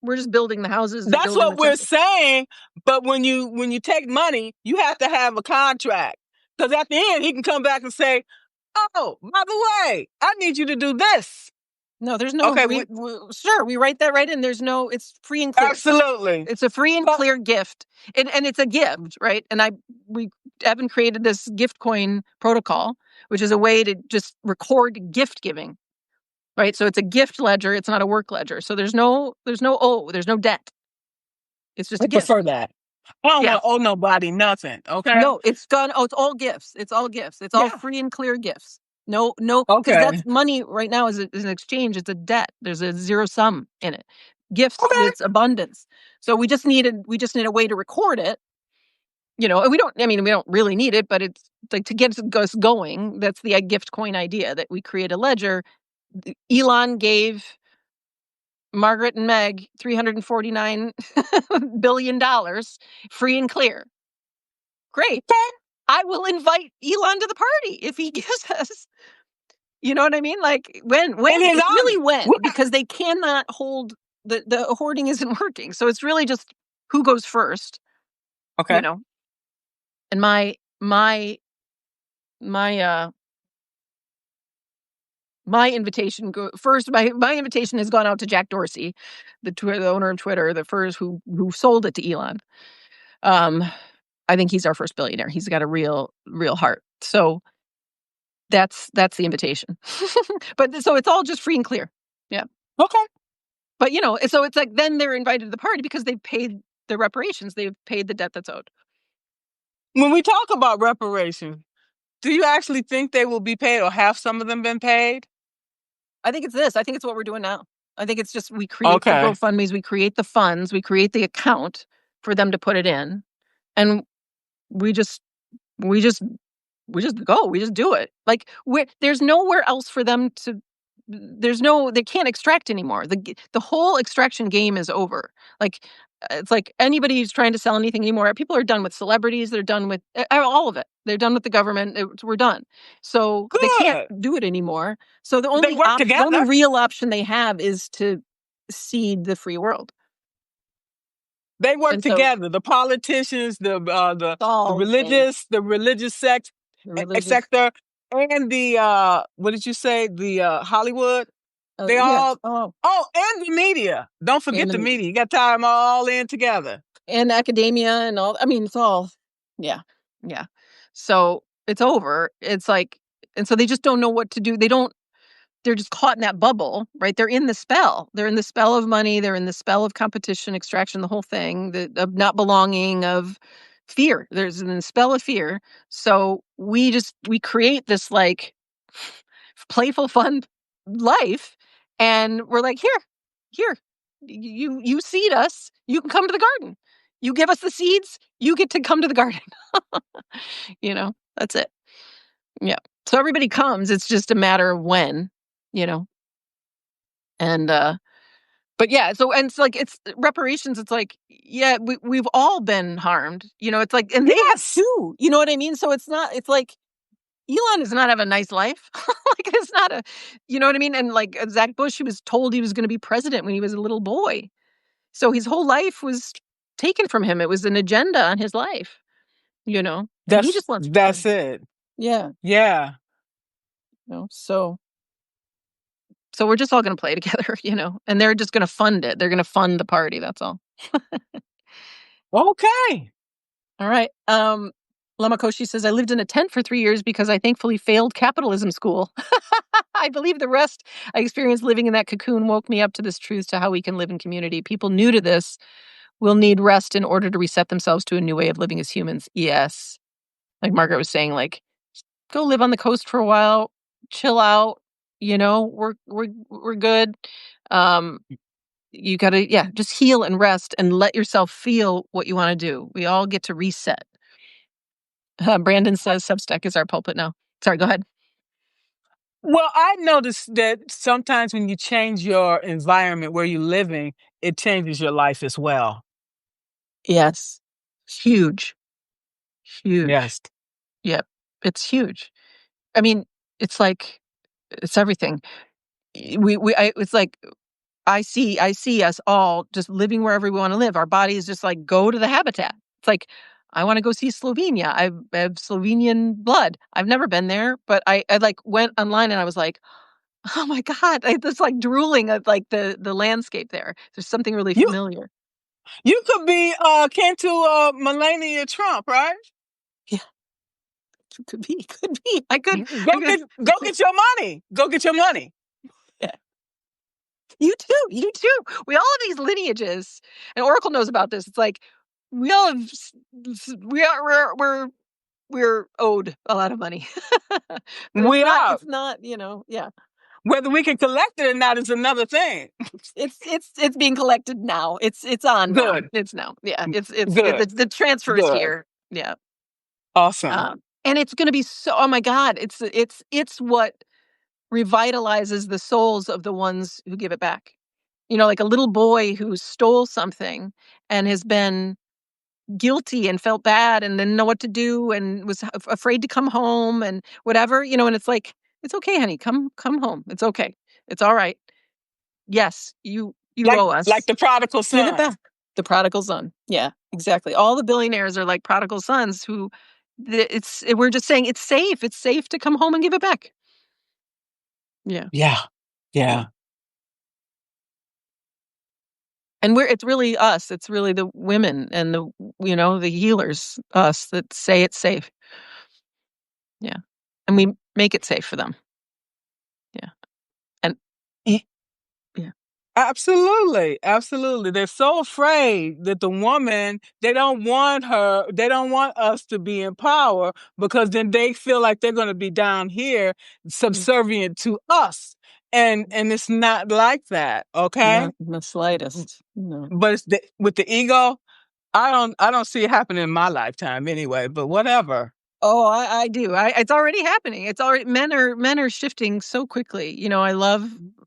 [SPEAKER 2] We're just building the houses.
[SPEAKER 1] That's what we're saying. But when you take money, you have to have a contract. Because at the end, he can come back and say, oh, by the way, I need you to do this.
[SPEAKER 2] No, there's no. Okay, sure, we write that right in. There's no. It's free and clear.
[SPEAKER 1] Absolutely,
[SPEAKER 2] it's a free and clear gift, and it's a gift, right? And Evan created this gift coin protocol, which is a way to just record gift giving, right? So it's a gift ledger. It's not a work ledger. So there's no debt. It's just a gift.
[SPEAKER 1] I prefer that. I don't want to owe nobody nothing. Okay.
[SPEAKER 2] No, it's done. Oh, it's all gifts. It's all gifts. It's all free and clear gifts. No. Because that's money right now is an exchange. It's a debt. There's a zero sum in it. Gifts, it's abundance. So we just need a way to record it. And we don't really need it, but it's like to get us going. That's the gift coin idea, that we create a ledger. Elon gave Margaret and Meg $349 billion free and clear. Great. I will invite Elon to the party if he gives us. You know what I mean? Like, when it's really when, because they cannot hold the hoarding isn't working. So it's really just who goes first.
[SPEAKER 1] Okay.
[SPEAKER 2] And my invitation my invitation has gone out to Jack Dorsey, the owner of Twitter, the first who sold it to Elon. I think he's our first billionaire. He's got a real heart. So that's the invitation. But so it's all just free and clear. Yeah.
[SPEAKER 1] Okay.
[SPEAKER 2] But, so it's like then they're invited to the party because they've paid their reparations. They've paid the debt that's owed.
[SPEAKER 1] When we talk about reparations, do you actually think they will be paid, or have some of them been paid?
[SPEAKER 2] I think it's this. I think it's what we're doing now. I think it's just we create the
[SPEAKER 1] Okay.
[SPEAKER 2] GoFundMes, we create the funds, we create the account for them to put it in, and we just go. We just do it. Like there's nowhere else for them to. They can't extract anymore. The whole extraction game is over. Like it's like anybody who's trying to sell anything anymore. People are done with celebrities. They're done with all of it. They're done with the government. We're done. So they can't
[SPEAKER 1] Good.
[SPEAKER 2] do it anymore. So the
[SPEAKER 1] They
[SPEAKER 2] only
[SPEAKER 1] work
[SPEAKER 2] the only
[SPEAKER 1] together.
[SPEAKER 2] real option they have is to seed the free world.
[SPEAKER 1] They work
[SPEAKER 2] And so
[SPEAKER 1] together. The politicians, the
[SPEAKER 2] all the same.
[SPEAKER 1] the religious
[SPEAKER 2] Religious.
[SPEAKER 1] sector, and the what did you say? The Hollywood. They
[SPEAKER 2] Yeah.
[SPEAKER 1] all.
[SPEAKER 2] Oh,
[SPEAKER 1] And the media. Don't forget
[SPEAKER 2] and
[SPEAKER 1] the
[SPEAKER 2] the
[SPEAKER 1] media. You got to tie them all in together.
[SPEAKER 2] and academia and all. I mean, it's all. Yeah. Yeah. So it's over. It's like, and so they just don't know what to do. They're just caught in that bubble, right? They're in the spell. They're in the spell of money. They're in the spell of competition, extraction, the whole thing, of not belonging, of fear. There's a spell of fear. So we create this like playful, fun life. And we're like, here, you seed us. You can come to the garden. You give us the seeds. You get to come to the garden. That's it. Yeah. So everybody comes. It's just a matter of when, you know. And but yeah, so and it's like it's reparations. It's like, yeah, we've all been harmed. It's like, and they have
[SPEAKER 1] Yes.
[SPEAKER 2] too. You know what I mean? So it's not. It's like Elon does not have a nice life. Like it's not a. You know what I mean? And like Zach Bush, he was told he was going to be president when he was a little boy. So his whole life was taken from him. It was an agenda on his life. And he just wants
[SPEAKER 1] That's
[SPEAKER 2] fun.
[SPEAKER 1] it.
[SPEAKER 2] Yeah.
[SPEAKER 1] Yeah.
[SPEAKER 2] So we're just all going to play together, and they're just going to fund it. They're going to fund the party. That's all.
[SPEAKER 1] Okay.
[SPEAKER 2] All right. Lamakoshi says, I lived in a tent for 3 years because I thankfully failed capitalism school. I believe the rest I experienced living in that cocoon woke me up to this truth to how we can live in community. People new to this will need rest in order to reset themselves to a new way of living as humans. Yes. Like Margaret was saying, like, go live on the coast for a while, chill out. We're good. You gotta, just heal and rest and let yourself feel what you want to do. We all get to reset. Brandon says Substack is our pulpit now. Sorry, go ahead.
[SPEAKER 1] Well, I noticed that sometimes when you change your environment where you're living, it changes your life as well.
[SPEAKER 2] Yes. Huge.
[SPEAKER 1] Yes.
[SPEAKER 2] Yep. It's huge. I mean, it's like, it's everything. It's like, I see us all just living wherever we want to live. Our bodies just like go to the habitat. It's like, I want to go see Slovenia. I have Slovenian blood. I've never been there, but I like went online and I was like, oh my God, it's like drooling at like the landscape there. There's something really
[SPEAKER 1] You
[SPEAKER 2] familiar.
[SPEAKER 1] you could be kin to Melania Trump, right?
[SPEAKER 2] Yeah, could be. I could.
[SPEAKER 1] Go get your money. Go get your money.
[SPEAKER 2] Yeah. You too. We all have these lineages, and Oracle knows about this. It's like we all have. We're owed a lot of money.
[SPEAKER 1] We are.
[SPEAKER 2] It's not. Yeah.
[SPEAKER 1] Whether we can collect it or not is another thing.
[SPEAKER 2] It's being collected now. It's on
[SPEAKER 1] Good.
[SPEAKER 2] now. It's now. Yeah. It's
[SPEAKER 1] Good.
[SPEAKER 2] the transfer is
[SPEAKER 1] Good.
[SPEAKER 2] here. Yeah.
[SPEAKER 1] Awesome.
[SPEAKER 2] And it's going to be so. Oh my God! It's what revitalizes the souls of the ones who give it back. Like a little boy who stole something and has been guilty and felt bad and didn't know what to do and was afraid to come home and whatever. And it's like, it's okay, honey. Come home. It's okay. It's all right. Yes, you owe us.
[SPEAKER 1] Like the prodigal son.
[SPEAKER 2] Give it back. The prodigal son. Yeah, exactly. All the billionaires are like prodigal sons who we're just saying it's safe. It's safe to come home and give it back. Yeah.
[SPEAKER 1] Yeah. Yeah.
[SPEAKER 2] And it's really us. It's really the women and the healers, us, that say it's safe. Yeah. And we make it safe for them. Yeah. And
[SPEAKER 1] E-
[SPEAKER 2] yeah.
[SPEAKER 1] Absolutely, absolutely. They're so afraid that the woman, they don't want us to be in power, because then they feel like they're going to be down here subservient to us. And it's not like that, okay?
[SPEAKER 2] Not in the slightest. No.
[SPEAKER 1] But with the ego, I don't see it happening in my lifetime anyway, but whatever.
[SPEAKER 2] Oh, I do. It's already happening. It's already men are shifting so quickly.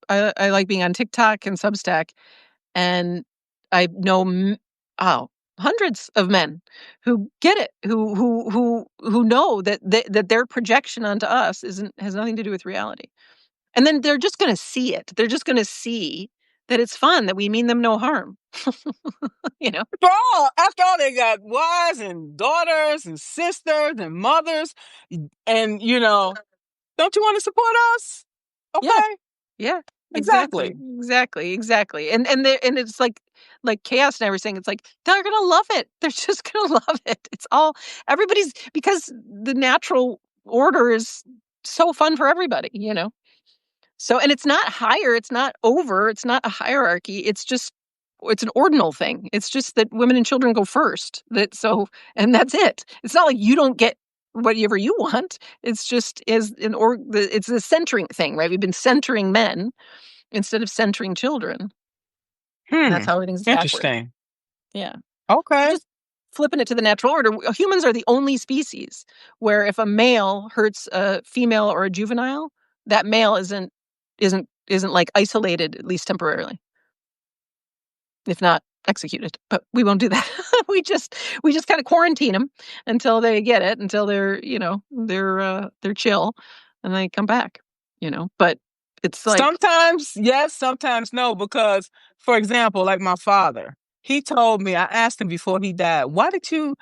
[SPEAKER 2] I like being on TikTok and Substack, and I know hundreds of men who get it, who know that their projection onto us has nothing to do with reality. And then they're just going to see it. They're just going to see that it's fun, that we mean them no harm. you know.
[SPEAKER 1] After all, they got wives and daughters and sisters and mothers, and don't you want to support us?
[SPEAKER 2] Yeah.
[SPEAKER 1] Okay,
[SPEAKER 2] Yeah.
[SPEAKER 1] exactly.
[SPEAKER 2] Exactly. And it's like Chaos and I were saying, it's like they're gonna love it. They're just gonna love it. It's all everybody's, because the natural order is so fun for everybody. So, and it's not higher, it's not over, it's not a hierarchy. It's an ordinal thing. It's just that women and children go first. And that's it. It's not like you don't get whatever you want. It's just it's the centering thing, right? We've been centering men instead of centering children. And that's how everything's backwards.
[SPEAKER 1] Interesting.
[SPEAKER 2] Yeah.
[SPEAKER 1] Okay.
[SPEAKER 2] Just flipping it to the natural order. Humans are the only species where if a male hurts a female or a juvenile, that male isn't like isolated, at least temporarily, if not executed. But we won't do that. we just kind of quarantine them until they get it, until they're chill, and they come back. But it's like
[SPEAKER 1] Sometimes yes, sometimes no, because, for example, like my father, he told me, I asked him before he died, why did you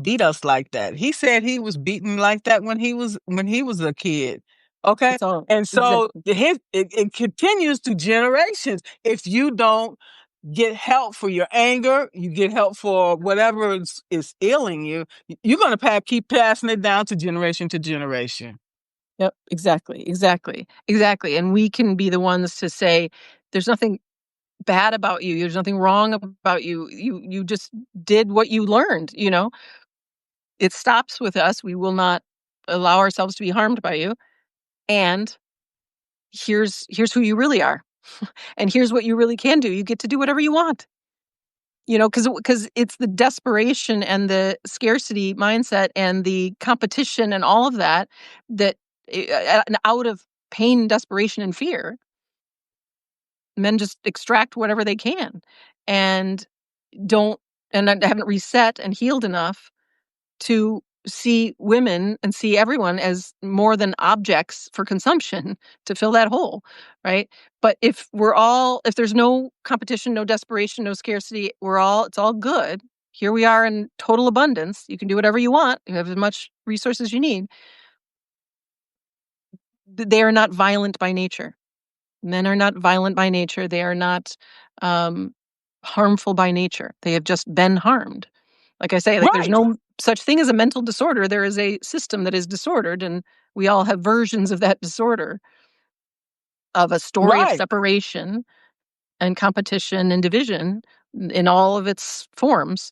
[SPEAKER 1] beat us like that? He said he was beaten like that when he was a kid. Okay.
[SPEAKER 2] it's all
[SPEAKER 1] And so
[SPEAKER 2] exactly.
[SPEAKER 1] it continues to generations. If you don't get help for your anger, you get help for whatever is ailing you, you're going to keep passing it down to generation.
[SPEAKER 2] Yep, exactly. And we can be the ones to say, there's nothing bad about you. There's nothing wrong about you. You just did what you learned. It stops with us. We will not allow ourselves to be harmed by you. And here's who you really are. And here's what you really can do. You get to do whatever you want. Because it's the desperation and the scarcity mindset and the competition and all of that out of pain, desperation, and fear, men just extract whatever they can, and don't and haven't reset and healed enough to see women and see everyone as more than objects for consumption to fill that hole, right? But if there's no competition, no desperation, no scarcity, it's all good. Here we are in total abundance. You can do whatever you want. You have as much resources as you need. They are not violent by nature. Men are not violent by nature. They are not harmful by nature. They have just been harmed. Like I say, there's
[SPEAKER 1] Right.
[SPEAKER 2] no such thing as a mental disorder. There is a system that is disordered, and we all have versions of that disorder, of a story of
[SPEAKER 1] Right.
[SPEAKER 2] separation and competition and division in all of its forms.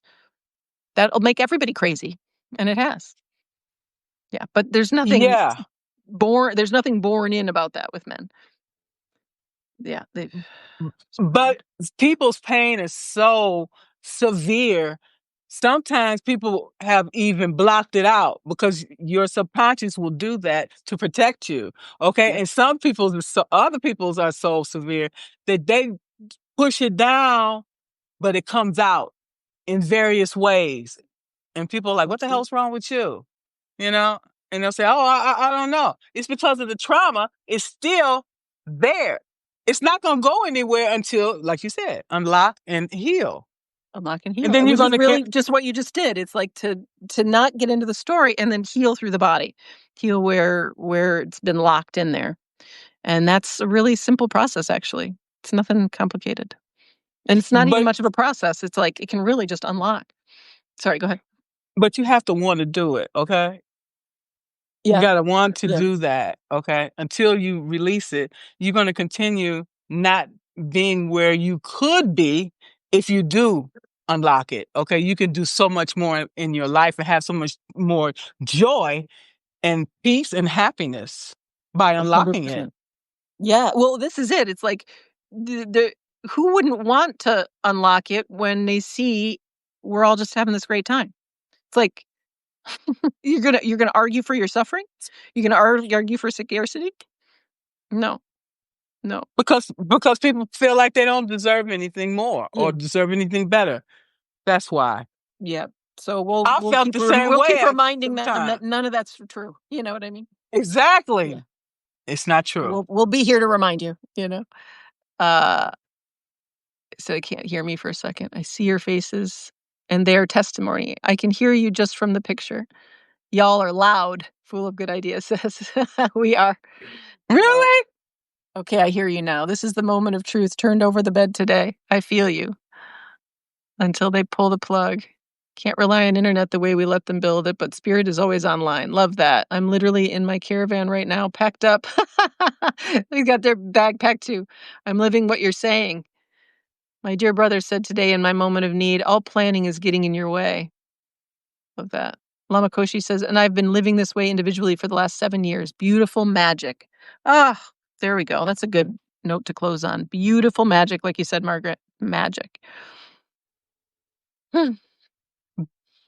[SPEAKER 2] That'll make everybody crazy, and it has. Yeah, but there's nothing
[SPEAKER 1] Yeah.
[SPEAKER 2] born in about that with men. Yeah,
[SPEAKER 1] But people's pain is so severe. Sometimes people have even blocked it out because your subconscious will do that to protect you. Okay.
[SPEAKER 2] yeah.
[SPEAKER 1] And other people's are so severe that they push it down, but it comes out in various ways. And people are like, what the hell's wrong with you? You know? And they'll say, oh, I don't know. It's because of the trauma. It's still there. It's not going to go anywhere until, like you said, unlock and heal.
[SPEAKER 2] Unlock and
[SPEAKER 1] And
[SPEAKER 2] heal,
[SPEAKER 1] then you're
[SPEAKER 2] which is
[SPEAKER 1] going to
[SPEAKER 2] really just what you just did. It's like to not get into the story and then heal through the body, heal where it's been locked in there. And that's a really simple process, actually. It's nothing complicated. And it's not even
[SPEAKER 1] But
[SPEAKER 2] much of a process. It's like it can really just unlock. Sorry, go ahead.
[SPEAKER 1] but you have to want to do it, okay? You
[SPEAKER 2] Yeah.
[SPEAKER 1] gotta want to
[SPEAKER 2] Yeah.
[SPEAKER 1] do that, okay? Until you release it, you're gonna continue not being where you could be if you do unlock it, okay? You can do so much more in your life and have so much more joy and peace and happiness by unlocking it.
[SPEAKER 2] 100%. Yeah. Well, this is it. It's like the who wouldn't want to unlock it when they see we're all just having this great time? It's like you're gonna argue for your suffering? You're gonna argue for scarcity? No, no.
[SPEAKER 1] Because people feel like they don't deserve anything more or
[SPEAKER 2] Yeah.
[SPEAKER 1] deserve anything better. That's why.
[SPEAKER 2] Yeah. So we'll
[SPEAKER 1] I
[SPEAKER 2] we'll
[SPEAKER 1] felt
[SPEAKER 2] keep
[SPEAKER 1] the same
[SPEAKER 2] we'll
[SPEAKER 1] way
[SPEAKER 2] keep
[SPEAKER 1] at
[SPEAKER 2] reminding
[SPEAKER 1] some
[SPEAKER 2] them
[SPEAKER 1] time.
[SPEAKER 2] that none of that's true. You know what I mean? Yeah.
[SPEAKER 1] Exactly. It's not true.
[SPEAKER 2] We'll be here to remind you, you know. Uh so you can't hear me for a second. I see your faces and their testimony. I can hear you just from the picture. Y'all are loud. Full of good ideas says we are.
[SPEAKER 1] Really?
[SPEAKER 2] Okay, I hear you now. This is the moment of truth turned over the bed today. I feel you. Until they pull the plug. Can't rely on internet the way we let them build it, but spirit is always online. Love that. I'm literally in my caravan right now, packed up. They got their bag packed too. I'm living what you're saying. My dear brother said today in my moment of need, all planning is getting in your way. Love that. Lama Koshi says, and I've been living this way individually for the last 7 years. Beautiful magic. Ah, there we go. That's a good note to close on. Beautiful magic, like you said, Margaret. Magic.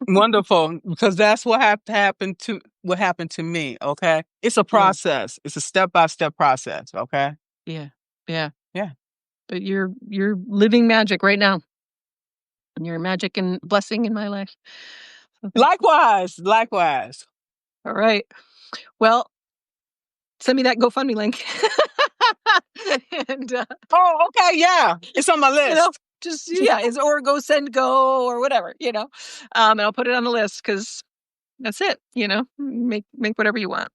[SPEAKER 1] Wonderful. Because that's happened to me. Okay. It's a
[SPEAKER 2] Yeah.
[SPEAKER 1] process. It's a step-by-step process. Okay.
[SPEAKER 2] Yeah. Yeah.
[SPEAKER 1] Yeah.
[SPEAKER 2] But you're living magic right now. And you're a magic and blessing in my life. So thank you.
[SPEAKER 1] Likewise. Likewise.
[SPEAKER 2] All right. Well, send me that GoFundMe link. And
[SPEAKER 1] Oh, okay. Yeah. It's on my
[SPEAKER 2] you know,
[SPEAKER 1] list.
[SPEAKER 2] just is or go send go or whatever, you know. And I'll put it on the list because that's it, you know. Make whatever you want.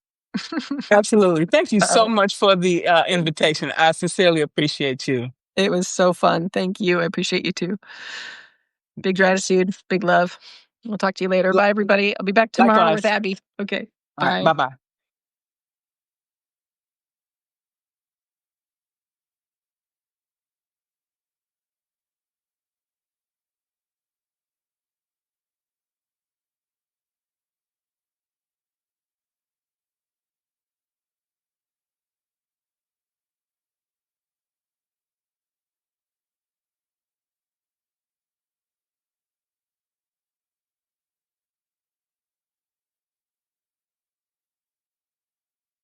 [SPEAKER 1] Absolutely. Thank you so
[SPEAKER 2] Uh,
[SPEAKER 1] much for the invitation. I sincerely appreciate you.
[SPEAKER 2] it was so fun. Thank you. I appreciate you too. Big gratitude, big love. We'll talk to you later. Bye, everybody. I'll be back tomorrow with
[SPEAKER 1] Likewise.
[SPEAKER 2] Abby. Okay.
[SPEAKER 1] All right.
[SPEAKER 2] Bye.
[SPEAKER 1] Bye-bye.